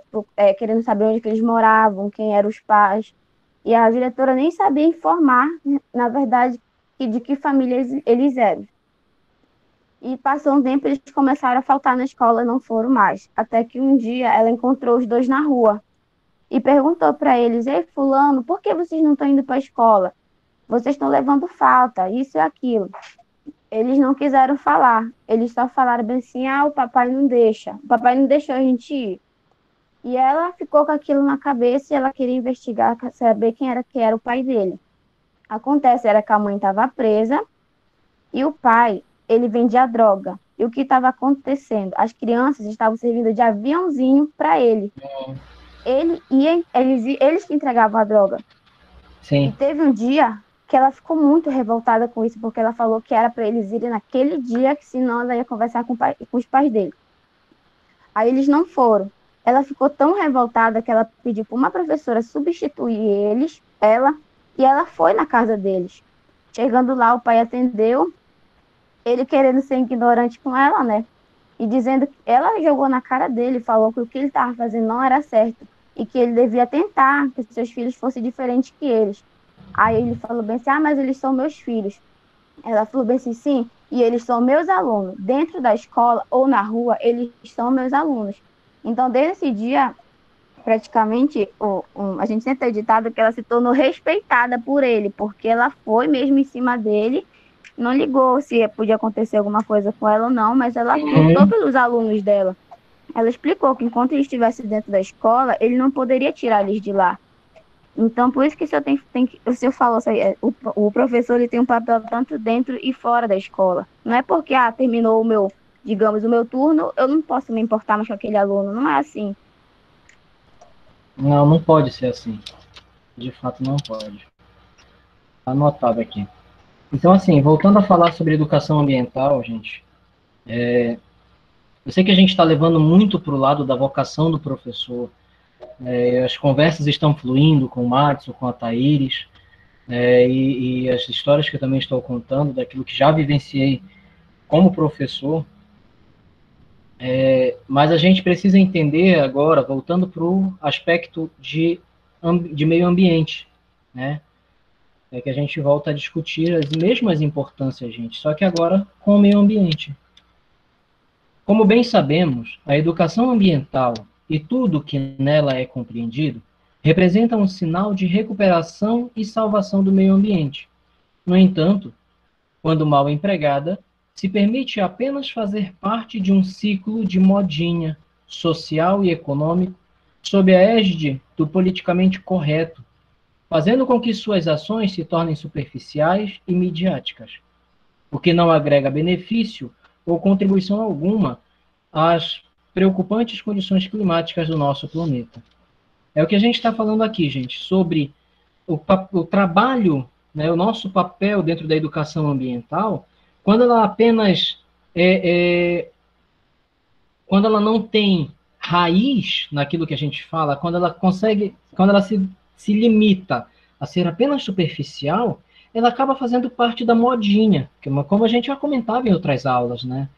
querendo saber onde que eles moravam, quem eram os pais. E a diretora nem sabia informar, na verdade, de que família eles eram. E passou um tempo, eles começaram a faltar na escola e não foram mais. Até que um dia ela encontrou os 2 na rua e perguntou para eles: ei, fulano, por que vocês não estão indo para a escola? Vocês estão levando falta, isso e aquilo. Eles não quiseram falar. Eles só falaram bem assim: o papai não deixa. O papai não deixou a gente ir. E ela ficou com aquilo na cabeça e ela queria investigar, saber quem era o pai dele. Acontece, era que a mãe estava presa e o pai, ele vendia droga. E o que estava acontecendo? As crianças estavam servindo de aviãozinho para ele. Eles que entregavam a droga. Sim. E teve um dia que ela ficou muito revoltada com isso, porque ela falou que era para eles irem naquele dia, que senão ela ia conversar com os pais dele. Aí eles não foram. Ela ficou tão revoltada que ela pediu para uma professora substituir ela, e ela foi na casa deles. Chegando lá, o pai atendeu, ele querendo ser ignorante com ela, né? E dizendo que ela jogou na cara dele, falou que o que ele estava fazendo não era certo. e que ele devia tentar que seus filhos fossem diferentes que eles. Aí ele falou bem assim, ah, mas eles são meus filhos. Ela falou bem assim, sim, e eles são meus alunos. Dentro da escola ou na rua, eles são meus alunos. Então, desde esse dia, praticamente, a gente sempre tem ditado que ela se tornou respeitada por ele, porque ela foi mesmo em cima dele, não ligou se podia acontecer alguma coisa com ela ou não, mas ela lutou Uhum. pelos alunos dela. Ela explicou que enquanto ele estivesse dentro da escola, ele não poderia tirar eles de lá. Então, por isso que o senhor o senhor falou, assim, o professor ele tem um papel tanto dentro e fora da escola. Não é porque, terminou digamos, o meu turno, eu não posso me importar mais com aquele aluno. Não é assim. Não, não pode ser assim. De fato, não pode. Tá anotado aqui. Então, assim, voltando a falar sobre educação ambiental, gente, eu sei que a gente está levando muito para o lado da vocação do professor. As conversas estão fluindo com o Madison, com a Thaíris, e as histórias que eu também estou contando, daquilo que já vivenciei como professor, mas a gente precisa entender agora, voltando para o aspecto de meio ambiente, né? É que a gente volta a discutir as mesmas importâncias, gente, só que agora com o meio ambiente. Como bem sabemos, a educação ambiental e tudo que nela é compreendido representa um sinal de recuperação e salvação do meio ambiente. No entanto, quando mal empregada, se permite apenas fazer parte de um ciclo de modinha social e econômico sob a égide do politicamente correto, fazendo com que suas ações se tornem superficiais e midiáticas, o que não agrega benefício ou contribuição alguma às preocupantes condições climáticas do nosso planeta. É o que a gente está falando aqui, gente, sobre o trabalho, né, o nosso papel dentro da educação ambiental, quando ela apenas quando ela não tem raiz naquilo que a gente fala, quando ela se limita a ser apenas superficial, ela acaba fazendo parte da modinha, como a gente já comentava em outras aulas, né?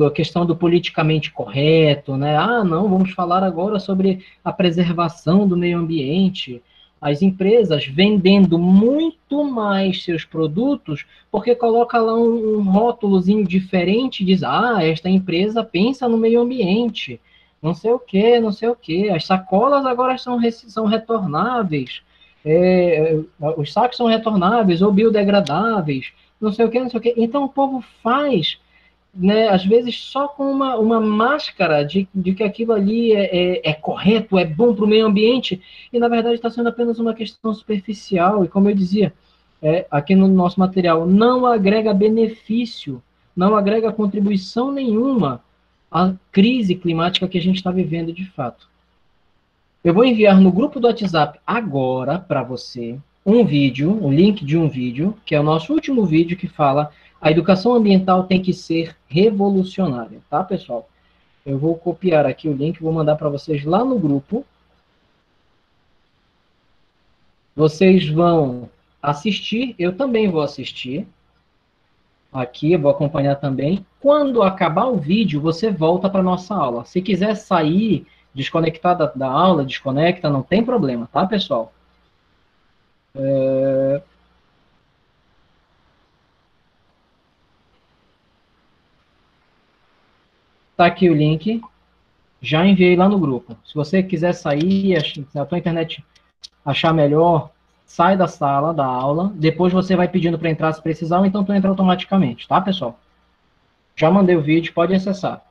Da questão do politicamente correto, né? Ah, não, vamos falar agora sobre a preservação do meio ambiente. As empresas vendendo muito mais seus produtos porque coloca lá um rótulozinho diferente e diz, esta empresa pensa no meio ambiente, não sei o que, não sei o que. As sacolas agora são retornáveis, os sacos são retornáveis ou biodegradáveis, não sei o que, não sei o que. Então o povo faz, né, às vezes só com uma máscara de que aquilo ali é correto, é bom para o meio ambiente, e na verdade está sendo apenas uma questão superficial, e como eu dizia, aqui no nosso material, não agrega benefício, não agrega contribuição nenhuma à crise climática que a gente está vivendo de fato. Eu vou enviar no grupo do WhatsApp agora para você um vídeo, um link de um vídeo, que é o nosso último vídeo que fala a educação ambiental tem que ser revolucionária, tá, pessoal? Eu vou copiar aqui o link, vou mandar para vocês lá no grupo. Vocês vão assistir, eu também vou assistir. Aqui, eu vou acompanhar também. Quando acabar o vídeo, você volta para nossa aula. Se quiser sair, desconectar da aula, desconecta, não tem problema, tá, pessoal? Tá aqui o link. Já enviei lá no grupo. Se você quiser sair, se a tua internet achar melhor, sai da sala da aula. Depois você vai pedindo para entrar se precisar, ou então tu entra automaticamente, tá, pessoal? Já mandei o vídeo, pode acessar.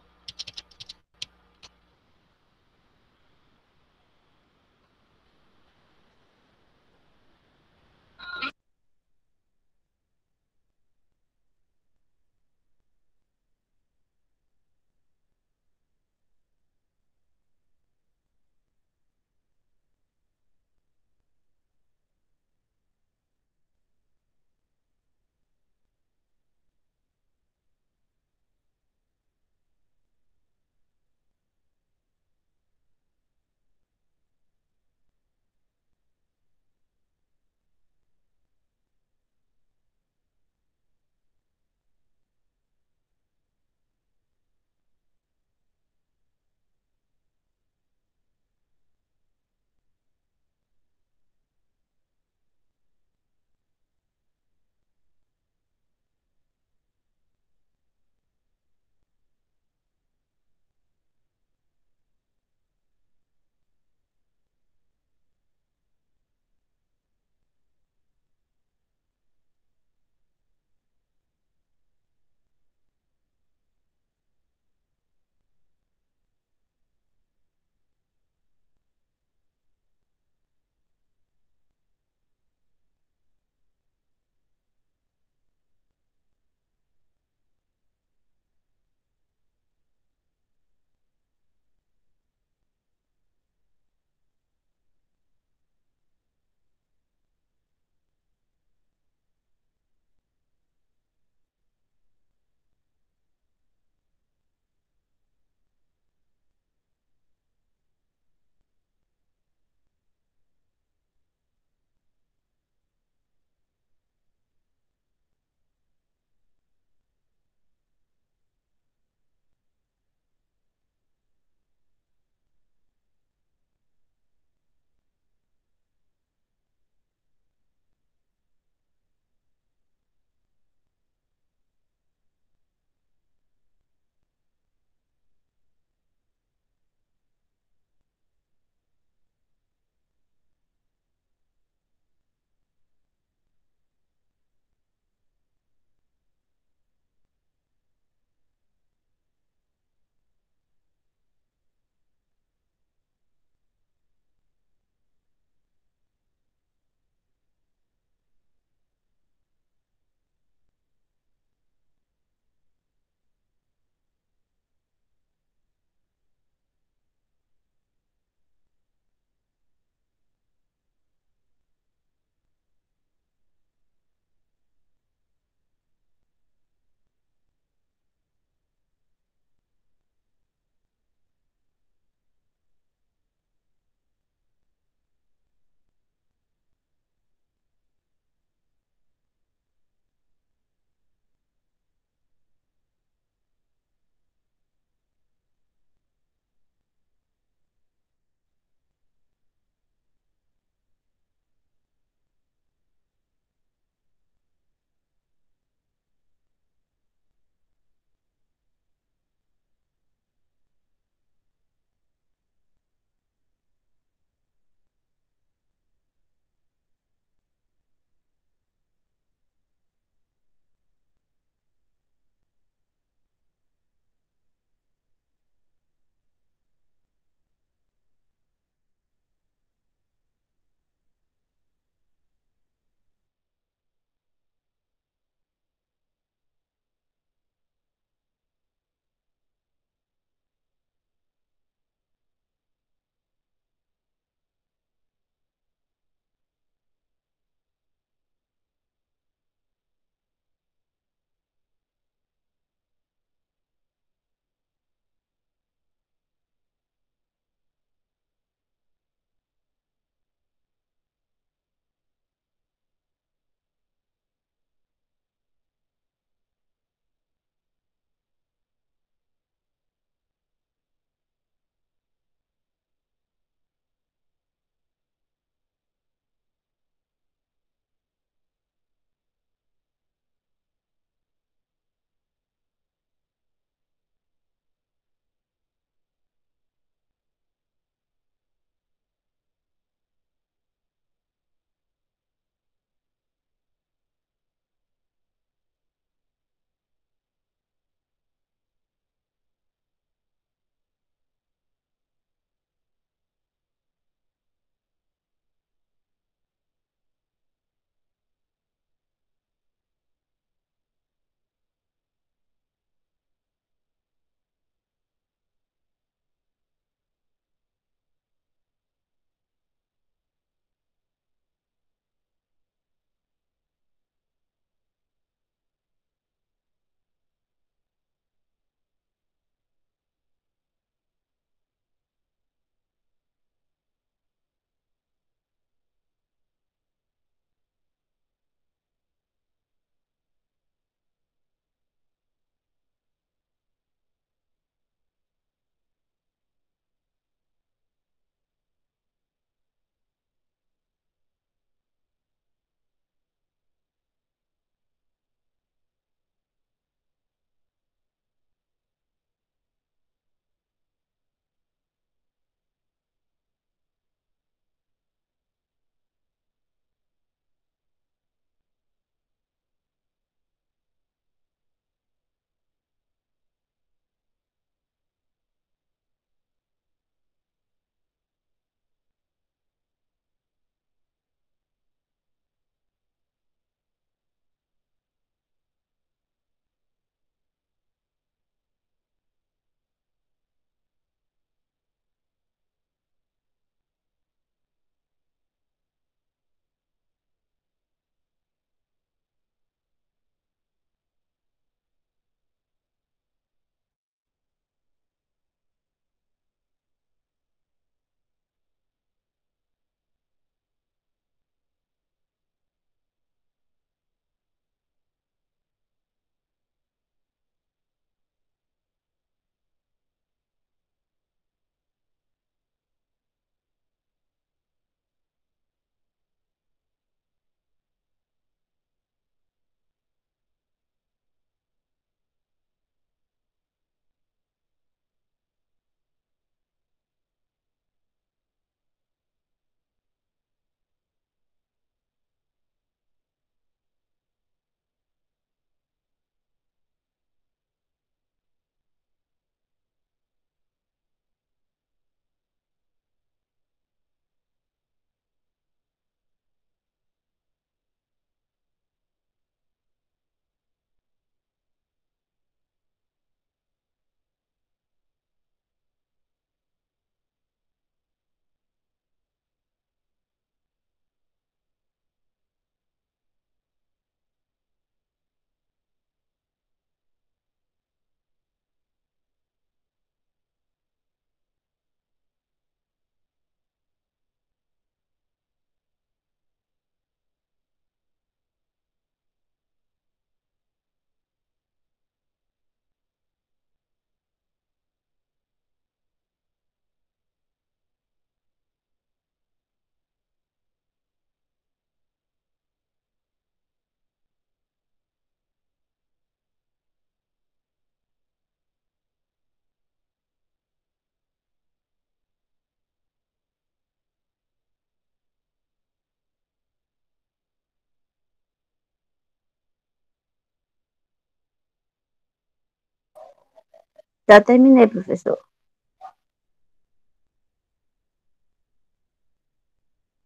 Já terminei, professor.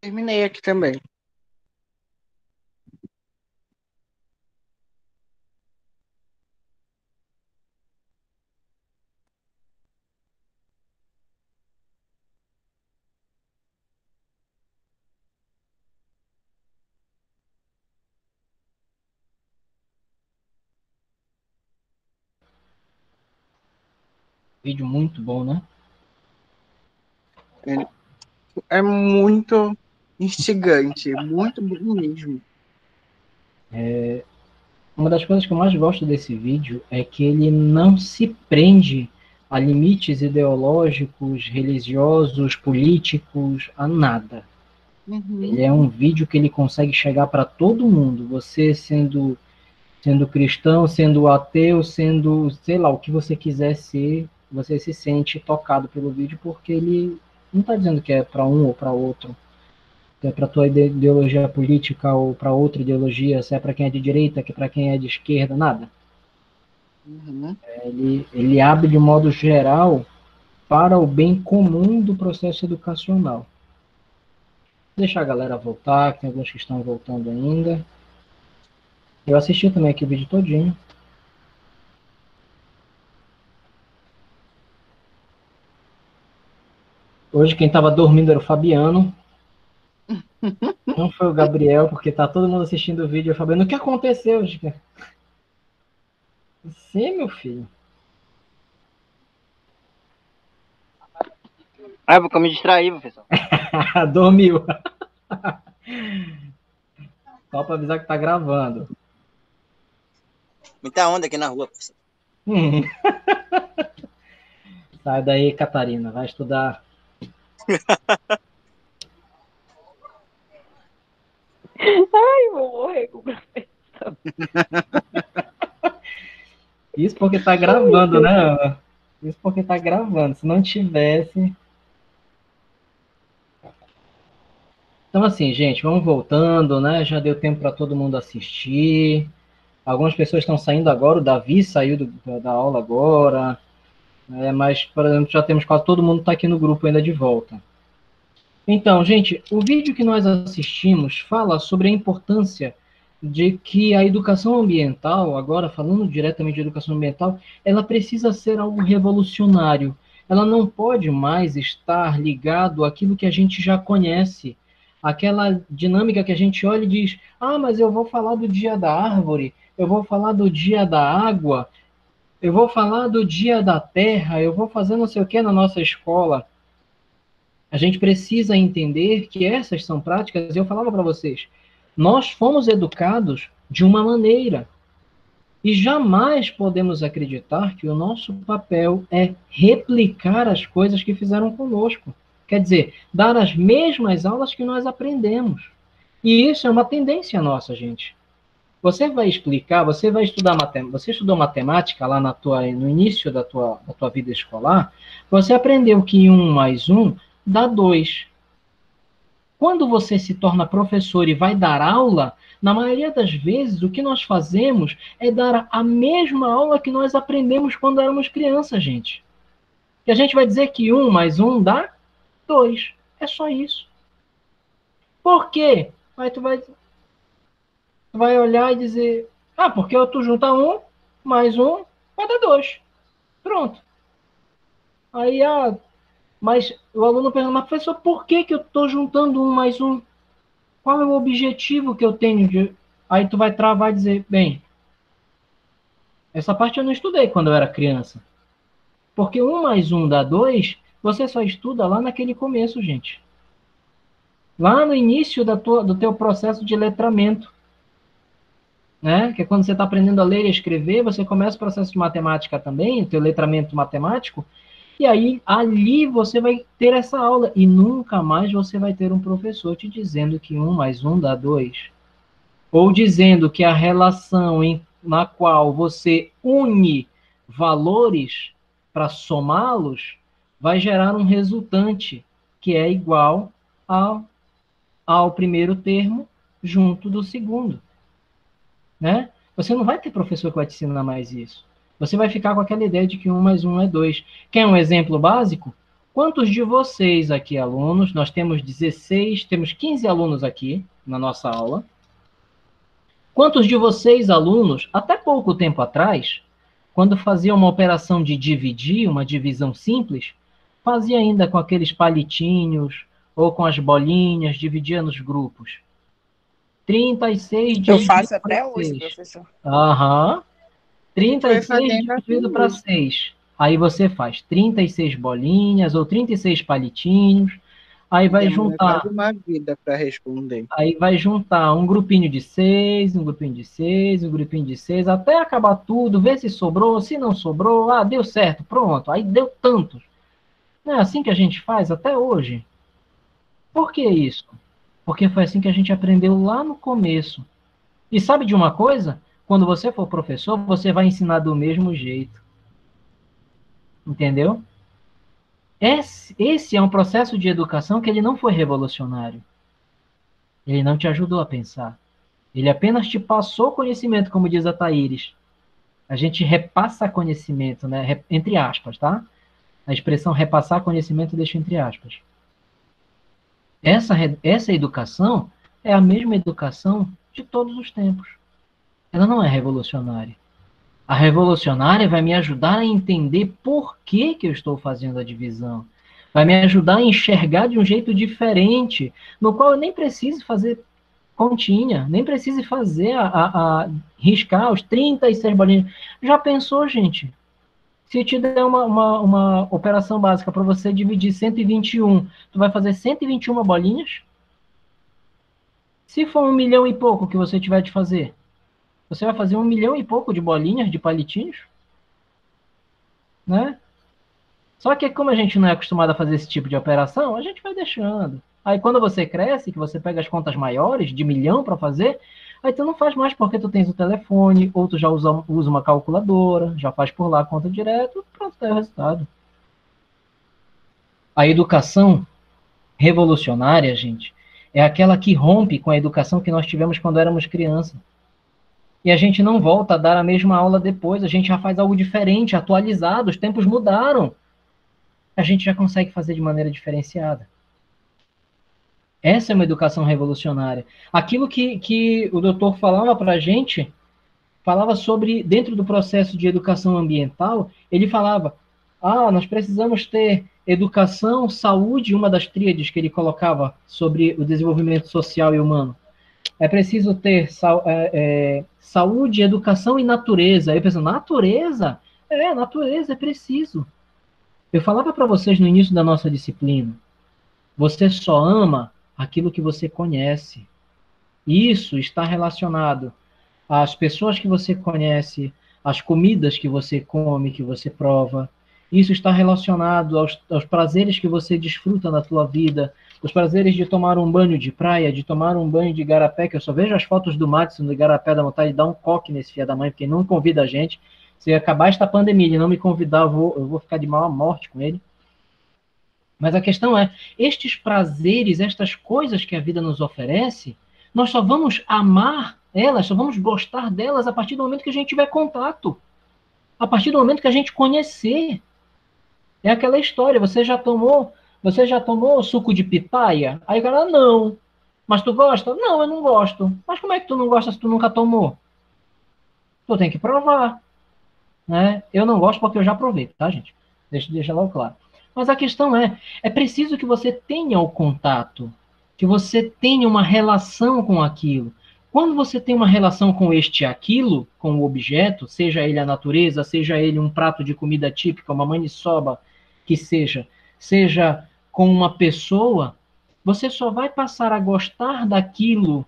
Terminei aqui também. Vídeo muito bom, né? É muito instigante, muito bom mesmo. Uma das coisas que eu mais gosto desse vídeo é que ele não se prende a limites ideológicos, religiosos, políticos, a nada. Uhum. Ele é um vídeo que ele consegue chegar para todo mundo. Você sendo cristão, sendo ateu, sendo, sei lá, o que você quiser ser, você se sente tocado pelo vídeo porque ele não está dizendo que é para um ou para outro, que é para tua ideologia política ou para outra ideologia, se é para quem é de direita, que é para quem é de esquerda, nada. Uhum. Ele abre de modo geral para o bem comum do processo educacional. Deixa a galera voltar, que tem alguns que estão voltando ainda. Eu assisti também aqui o vídeo todinho. Hoje quem estava dormindo era o Fabiano. Não foi o Gabriel, porque tá todo mundo assistindo o vídeo. O Fabiano, o que aconteceu, Giga? Sim, meu filho. Ah, porque eu me distraí, professor. Dormiu. Só para avisar que tá gravando. Muita onda aqui na rua, professor. Sai daí, Catarina. Vai estudar. Ai, vou morrer com o professor. Isso porque tá gravando, né, Ana? Isso porque tá gravando. Se não tivesse. Então, assim, gente, vamos voltando, né? Já deu tempo para todo mundo assistir. Algumas pessoas estão saindo agora. O Davi saiu da aula agora. Mas, por exemplo, já temos quase todo mundo está aqui no grupo ainda de volta. Então, gente, o vídeo que nós assistimos fala sobre a importância de que a educação ambiental, agora falando diretamente de educação ambiental, ela precisa ser algo revolucionário. Ela não pode mais estar ligado àquilo que a gente já conhece, aquela dinâmica que a gente olha e diz: ah, mas eu vou falar do dia da árvore, eu vou falar do dia da água, eu vou falar do dia da terra, eu vou fazer não sei o que na nossa escola. A gente precisa entender que essas são práticas, eu falava para vocês, nós fomos educados de uma maneira e jamais podemos acreditar que o nosso papel é replicar as coisas que fizeram conosco. Quer dizer, dar as mesmas aulas que nós aprendemos. E isso é uma tendência nossa, gente. Você vai explicar, você vai estudar matemática, você estudou matemática lá no início da tua vida escolar, você aprendeu que 1 mais 1 dá 2. Quando você se torna professor e vai dar aula, na maioria das vezes o que nós fazemos é dar a mesma aula que nós aprendemos quando éramos crianças, gente. E a gente vai dizer que 1 mais 1 dá 2. É só isso. Por quê? Aí tu vai olhar e dizer, porque tu junta 1 mais 1 vai dar 2. Pronto. Aí, mas o aluno pergunta, mas professor, por que eu estou juntando 1 mais 1? Qual é o objetivo que eu tenho de... Aí tu vai travar e dizer, bem, essa parte eu não estudei quando eu era criança. Porque 1 mais 1 dá 2, você só estuda lá naquele começo, gente. Lá no início do teu processo de letramento. Né? Que é quando você está aprendendo a ler e escrever, você começa o processo de matemática também, o teu letramento matemático, e aí ali você vai ter essa aula, e nunca mais você vai ter um professor te dizendo que 1 mais 1 dá 2. Ou dizendo que a relação na qual você une valores para somá-los vai gerar um resultante que é igual ao primeiro termo junto do segundo. Né? Você não vai ter professor que vai te ensinar mais isso. você vai ficar com aquela ideia de que 1 mais 1 é 2. Quer um exemplo básico? Quantos de vocês aqui, alunos, nós temos 16, temos 15 alunos aqui na nossa aula. Quantos de vocês, alunos, até pouco tempo atrás, quando fazia uma operação de dividir, uma divisão simples, fazia ainda com aqueles palitinhos ou com as bolinhas, dividia nos grupos? 36 Eu dividido faço para até hoje, 6. professor. Aham. Vai 36 fazendo dividido assim para mesmo. 6. Aí você faz 36 bolinhas ou 36 palitinhos. Aí vai Demora quase juntar. uma vida para responder. Aí vai juntar um grupinho de 6, um grupinho de 6, um grupinho de 6, até acabar tudo, ver se sobrou, se não sobrou, deu certo, pronto, aí deu tantos. Não é assim que a gente faz até hoje? Por que isso? Porque foi assim que a gente aprendeu lá no começo. E sabe de uma coisa? Quando você for professor, você vai ensinar do mesmo jeito. Entendeu? Esse é um processo de educação que ele não foi revolucionário. Ele não te ajudou a pensar. Ele apenas te passou conhecimento, como diz a Thaíris. A gente repassa conhecimento, né? Entre aspas, tá? A expressão repassar conhecimento deixa entre aspas. Essa educação é a mesma educação de todos os tempos. Ela não é revolucionária. A revolucionária vai me ajudar a entender por que eu estou fazendo a divisão. Vai me ajudar a enxergar de um jeito diferente, no qual eu nem preciso fazer continha, nem precise fazer riscar os 36 bolinhas. Já pensou, gente? Se te der uma operação básica para você dividir 121, tu vai fazer 121 bolinhas? Se for 1 milhão e pouco que você tiver de fazer, você vai fazer 1 milhão e pouco de bolinhas, de palitinhos? Né? Só que como a gente não é acostumado a fazer esse tipo de operação, a gente vai deixando. Aí quando você cresce, que você pega as contas maiores, de milhão para fazer, aí tu não faz mais porque tu tens o telefone, ou tu já usa uma calculadora, já faz por lá a conta direto, pronto, tá aí o resultado. A educação revolucionária, gente, é aquela que rompe com a educação que nós tivemos quando éramos crianças. E a gente não volta a dar a mesma aula depois, a gente já faz algo diferente, atualizado, os tempos mudaram. A gente já consegue fazer de maneira diferenciada. Essa é uma educação revolucionária. Aquilo que o doutor falava para a gente, falava sobre, dentro do processo de educação ambiental, ele falava, nós precisamos ter educação, saúde, uma das tríades que ele colocava sobre o desenvolvimento social e humano. É preciso ter saúde, educação e natureza. Aí eu penso, natureza? Natureza é preciso. Eu falava para vocês no início da nossa disciplina, você só ama aquilo que você conhece. Isso está relacionado às pessoas que você conhece, às comidas que você come, que você prova. Isso está relacionado aos prazeres que você desfruta na tua vida, os prazeres de tomar um banho de praia, de tomar um banho de igarapé, que eu só vejo as fotos do Madison no igarapé, dá vontade de dar um coque nesse filho da mãe, porque não convida a gente. Se acabar esta pandemia e não me convidar, eu vou ficar de mal à morte com ele. Mas a questão é, estes prazeres, estas coisas que a vida nos oferece, nós só vamos amar elas, só vamos gostar delas a partir do momento que a gente tiver contato. A partir do momento que a gente conhecer. É aquela história, você já tomou suco de pitaia? Aí o cara, não. Mas tu gosta? Não, eu não gosto. Mas como é que tu não gosta se tu nunca tomou? Tu tem que provar. Né? Eu não gosto porque eu já provei, tá, gente? Deixa logo claro. Mas a questão é preciso que você tenha o contato, que você tenha uma relação com aquilo. Quando você tem uma relação com aquilo, com o objeto, seja ele a natureza, seja ele um prato de comida típica, uma maniçoba, que seja com uma pessoa, você só vai passar a gostar daquilo,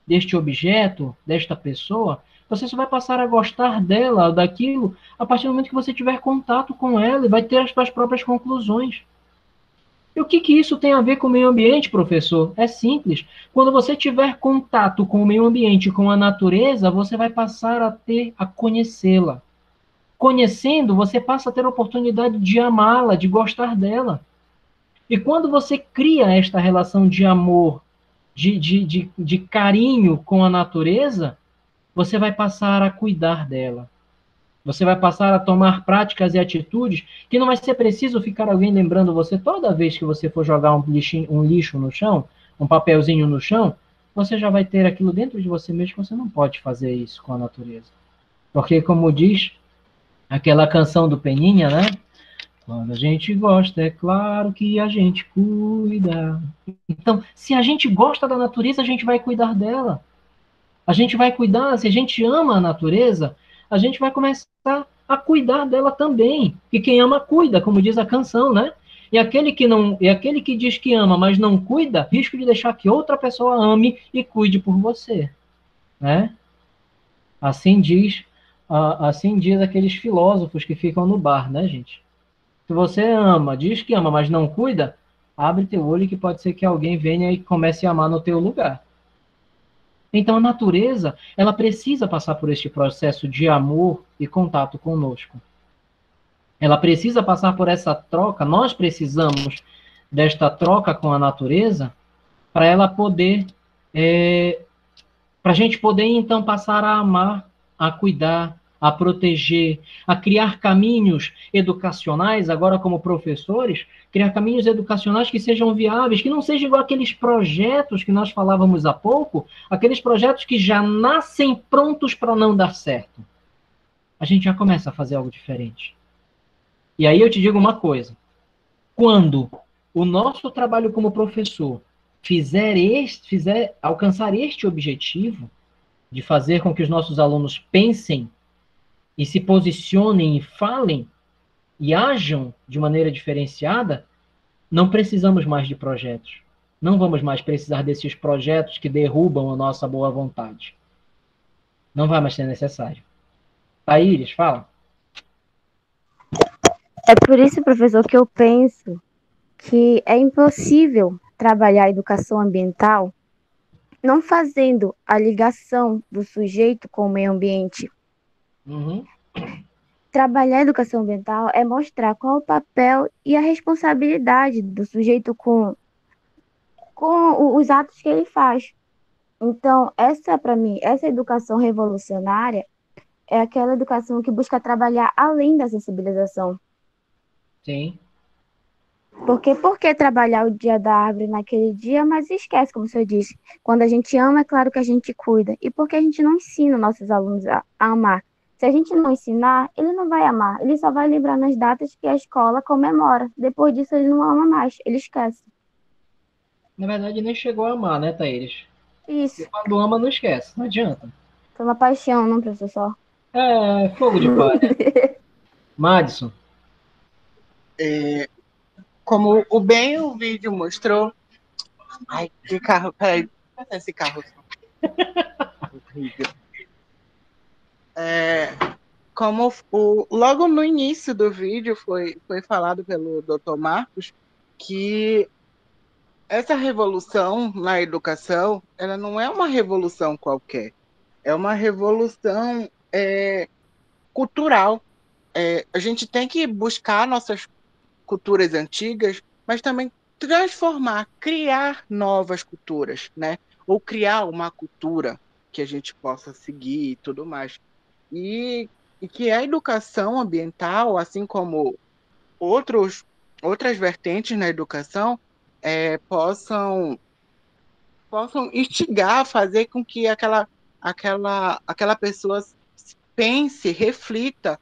deste objeto, desta pessoa, você só vai passar a gostar dela, daquilo, a partir do momento que você tiver contato com ela e vai ter as suas próprias conclusões. E o que isso tem a ver com o meio ambiente, professor? É simples. Quando você tiver contato com o meio ambiente, com a natureza, você vai passar a conhecê-la. Conhecendo, você passa a ter a oportunidade de amá-la, de gostar dela. E quando você cria esta relação de amor, de carinho com a natureza, você vai passar a cuidar dela. Você vai passar a tomar práticas e atitudes que não vai ser preciso ficar alguém lembrando você toda vez que você for jogar um lixo no chão, um papelzinho no chão, você já vai ter aquilo dentro de você mesmo que você não pode fazer isso com a natureza. Porque, como diz aquela canção do Peninha, né? Quando a gente gosta, é claro que a gente cuida. Então, se a gente gosta da natureza, a gente vai cuidar dela. A gente vai cuidar, se a gente ama a natureza, a gente vai começar a cuidar dela também. E quem ama, cuida, como diz a canção, né? E aquele que diz que ama, mas não cuida, risco de deixar que outra pessoa ame e cuide por você, né? Assim diz aqueles filósofos que ficam no bar, né, gente? Se você ama, diz que ama, mas não cuida, abre teu olho que pode ser que alguém venha e comece a amar no teu lugar. Então, a natureza, ela precisa passar por este processo de amor e contato conosco. Ela precisa passar por essa troca, nós precisamos desta troca com a natureza para ela poder, para a gente poder, então, passar a amar, a cuidar, a proteger, a criar caminhos educacionais, agora como professores, criar caminhos educacionais que sejam viáveis, que não sejam igual aqueles projetos que nós falávamos há pouco, aqueles projetos que já nascem prontos para não dar certo. A gente já começa a fazer algo diferente. E aí eu te digo uma coisa, quando o nosso trabalho como professor alcançar este objetivo, de fazer com que os nossos alunos pensem e se posicionem e falem e ajam de maneira diferenciada, não precisamos mais de projetos. Não vamos mais precisar desses projetos que derrubam a nossa boa vontade. Não vai mais ser necessário. Thaíris, fala. É por isso, professor, que eu penso que é impossível trabalhar a educação ambiental não fazendo a ligação do sujeito com o meio ambiente. Uhum. Trabalhar a educação ambiental é mostrar qual é o papel e a responsabilidade do sujeito com os atos que ele faz. Então, para mim, essa educação revolucionária é aquela educação que busca trabalhar além da sensibilização. Sim. Porque por que trabalhar o dia da árvore naquele dia, mas esquece, como o senhor disse. Quando a gente ama, é claro que a gente cuida. E por que a gente não ensina nossos alunos a amar? Se a gente não ensinar, ele não vai amar. Ele só vai lembrar nas datas que a escola comemora. Depois disso, ele não ama mais. Ele esquece. Na verdade, nem chegou a amar, né, Thaíris? Isso. E quando ama, não esquece. Não adianta. Foi uma paixão, não, professor? É, fogo de palha. Madison. Como o vídeo mostrou. Ai, que carro, peraí. Esse carro. Horrível. Logo no início do vídeo foi falado pelo Dr. Marcos que essa revolução na educação, ela não é uma revolução qualquer, é uma revolução cultural. A gente tem que buscar nossas culturas antigas, mas também transformar, criar novas culturas, né? Ou criar uma cultura que a gente possa seguir e tudo mais. E que a educação ambiental, assim como outras vertentes na educação, possam instigar, fazer com que aquela pessoa pense, reflita,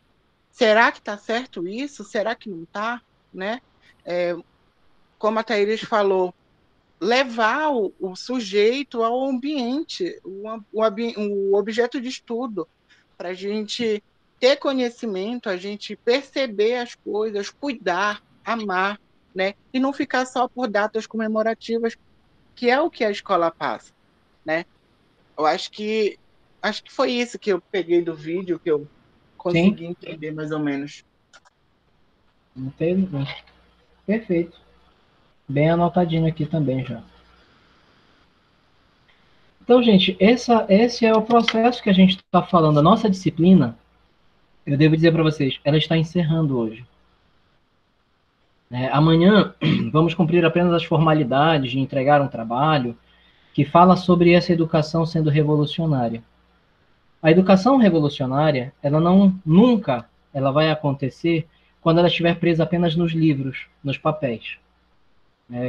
será que está certo isso? Será que não está? Né? Como a Thaíris falou, levar o sujeito ao ambiente, o objeto de estudo, para a gente ter conhecimento, a gente perceber as coisas, cuidar, amar, né? E não ficar só por datas comemorativas, que é o que a escola passa, né? Eu acho que foi isso que eu peguei do vídeo, que eu consegui entender mais ou menos. Entendi. Perfeito. Bem anotadinho aqui também já. Então, gente, esse é o processo que a gente está falando. A nossa disciplina, eu devo dizer para vocês, ela está encerrando hoje. Amanhã vamos cumprir apenas as formalidades de entregar um trabalho que fala sobre essa educação sendo revolucionária. A educação revolucionária, ela nunca ela vai acontecer quando ela estiver presa apenas nos livros, nos papéis.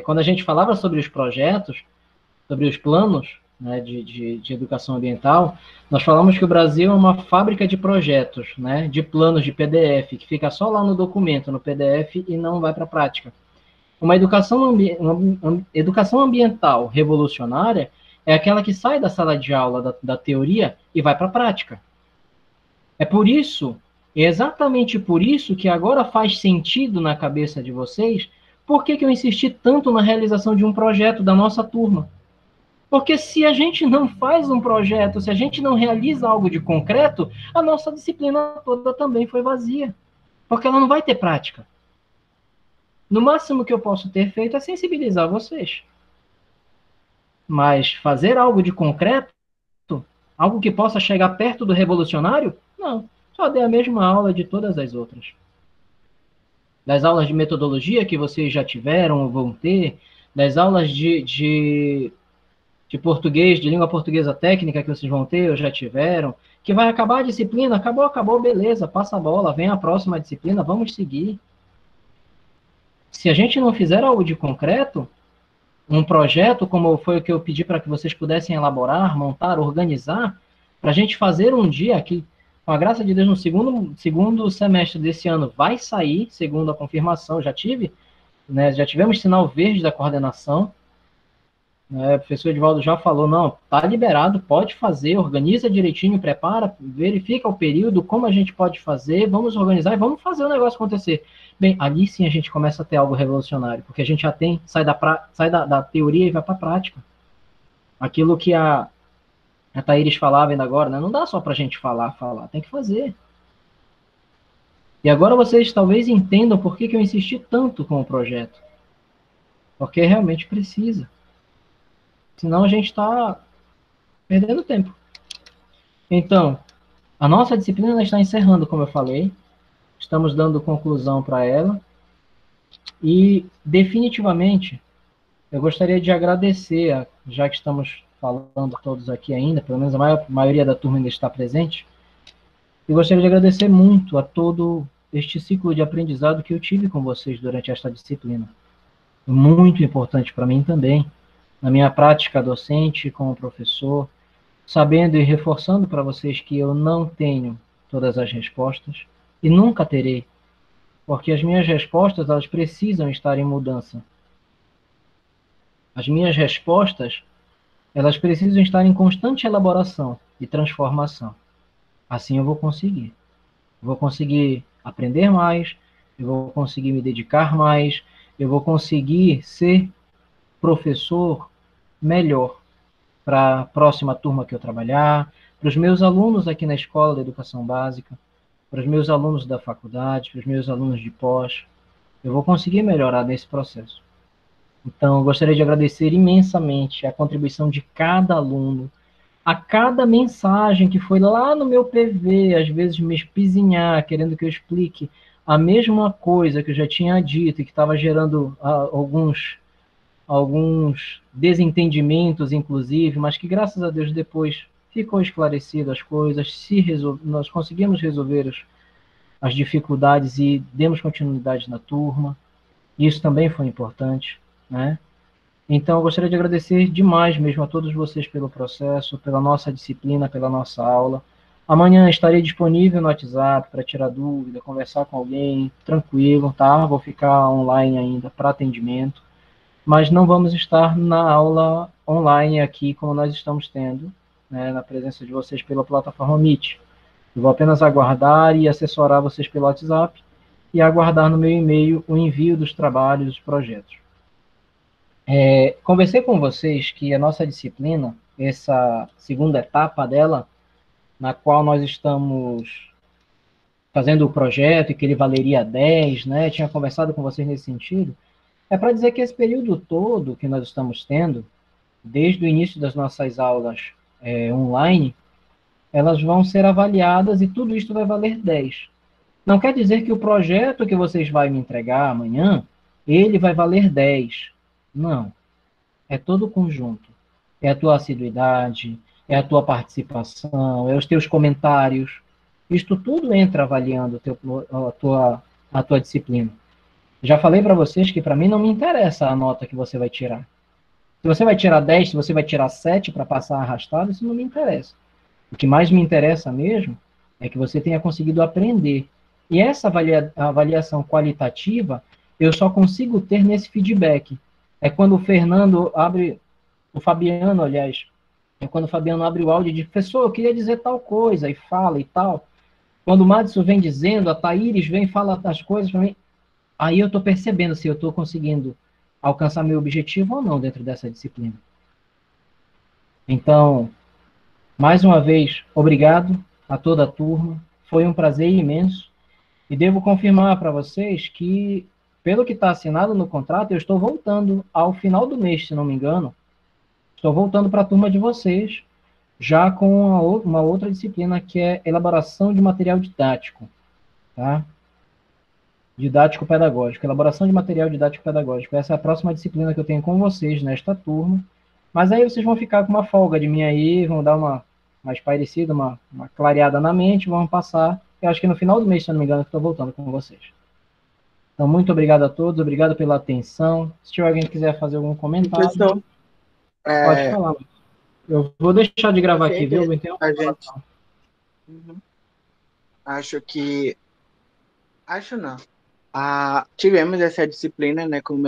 Quando a gente falava sobre os projetos, sobre os planos, né, de educação ambiental, nós falamos que o Brasil é uma fábrica de projetos, né, de planos de PDF, que fica só lá no documento, no PDF, e não vai para a prática. Uma educação ambiental revolucionária é aquela que sai da sala de aula, da teoria, e vai para a prática. É exatamente por isso que agora faz sentido na cabeça de vocês por que eu insisti tanto na realização de um projeto da nossa turma. Porque se a gente não faz um projeto, se a gente não realiza algo de concreto, a nossa disciplina toda também foi vazia. Porque ela não vai ter prática. No máximo que eu posso ter feito é sensibilizar vocês. Mas fazer algo de concreto, algo que possa chegar perto do revolucionário, não. Só dei a mesma aula de todas as outras. Das aulas de metodologia que vocês já tiveram ou vão ter, das aulas de português, de língua portuguesa técnica que vocês vão ter ou já tiveram, que vai acabar a disciplina, acabou, beleza, passa a bola, vem a próxima disciplina, vamos seguir. Se a gente não fizer algo de concreto, um projeto, como foi o que eu pedi para que vocês pudessem elaborar, montar, organizar, para a gente fazer um dia aqui, com a graça de Deus, no segundo semestre desse ano vai sair, segundo a confirmação, já tivemos sinal verde da coordenação, o professor Edivaldo já falou, não, está liberado, pode fazer, organiza direitinho, prepara, verifica o período, como a gente pode fazer, vamos organizar e vamos fazer o negócio acontecer. Bem, ali sim a gente começa a ter algo revolucionário, porque a gente já sai da teoria e vai para a prática. Aquilo que a Thaíris falava ainda agora, né? Não dá só para a gente falar, tem que fazer. E agora vocês talvez entendam por que eu insisti tanto com o projeto. Porque realmente precisa. Senão a gente está perdendo tempo. Então, a nossa disciplina está encerrando, como eu falei. Estamos dando conclusão para ela. E, definitivamente, eu gostaria de agradecer, já que estamos falando todos aqui ainda, pelo menos a maioria da turma ainda está presente, eu gostaria de agradecer muito a todo este ciclo de aprendizado que eu tive com vocês durante esta disciplina. Muito importante para mim também, na minha prática docente como professor, sabendo e reforçando para vocês que eu não tenho todas as respostas e nunca terei, porque as minhas respostas, elas precisam estar em mudança. As minhas respostas, elas precisam estar em constante elaboração e transformação. Assim eu vou conseguir. Eu vou conseguir aprender mais, eu vou conseguir me dedicar mais, eu vou conseguir ser professor melhor para a próxima turma que eu trabalhar, para os meus alunos aqui na escola da educação básica, para os meus alunos da faculdade, para os meus alunos de pós. Eu vou conseguir melhorar nesse processo. Então, eu gostaria de agradecer imensamente a contribuição de cada aluno, a cada mensagem que foi lá no meu PV, às vezes me espizinhar, querendo que eu explique a mesma coisa que eu já tinha dito e que estava gerando alguns desentendimentos, inclusive, mas que, graças a Deus, depois ficou esclarecido as coisas, nós conseguimos resolver as dificuldades e demos continuidade na turma. Isso também foi importante, né? Então, eu gostaria de agradecer demais mesmo a todos vocês pelo processo, pela nossa disciplina, pela nossa aula. Amanhã estarei disponível no WhatsApp para tirar dúvida, conversar com alguém, tranquilo, tá? Vou ficar online ainda para atendimento, mas não vamos estar na aula online aqui como nós estamos tendo, né, na presença de vocês pela plataforma Meet. Eu vou apenas aguardar e assessorar vocês pelo WhatsApp e aguardar no meu e-mail o envio dos trabalhos, dos projetos. Conversei com vocês que a nossa disciplina, essa segunda etapa dela, na qual nós estamos fazendo o projeto e que ele valeria 10, né? Tinha conversado com vocês nesse sentido. É para dizer que esse período todo que nós estamos tendo, desde o início das nossas aulas online, elas vão ser avaliadas e tudo isso vai valer 10. Não quer dizer que o projeto que vocês vão me entregar amanhã, ele vai valer 10. Não. É todo o conjunto. É a tua assiduidade, é a tua participação, é os teus comentários. Isto tudo entra avaliando a tua disciplina. Já falei para vocês que para mim não me interessa a nota que você vai tirar. Se você vai tirar 10, se você vai tirar 7 para passar arrastado, isso não me interessa. O que mais me interessa mesmo é que você tenha conseguido aprender. E essa avaliação qualitativa eu só consigo ter nesse feedback. É quando o Fernando abre, o Fabiano, aliás, é quando o Fabiano abre o áudio e diz, professor, eu queria dizer tal coisa, e fala e tal. Quando o Madison vem dizendo, a Thaíris vem e fala as coisas para mim, aí eu estou percebendo se eu estou conseguindo alcançar meu objetivo ou não dentro dessa disciplina. Então, mais uma vez, obrigado a toda a turma. Foi um prazer imenso. E devo confirmar para vocês que, pelo que está assinado no contrato, eu estou voltando ao final do mês, se não me engano. Estou voltando para a turma de vocês, já com uma outra disciplina que é elaboração de material didático. Tá? Didático-pedagógico. Elaboração de material didático-pedagógico. Essa é a próxima disciplina que eu tenho com vocês nesta turma. Mas aí vocês vão ficar com uma folga de mim aí, vão dar uma mais parecida, uma clareada na mente, vão passar. Eu acho que no final do mês, se não me engano, eu estou voltando com vocês. Então, muito obrigado a todos, obrigado pela atenção. Se tiver alguém que quiser fazer algum comentário, Professor, pode falar. Eu vou deixar de gravar aqui, viu? A gente... Acho que... Acho não. Tivemos essa disciplina, né, como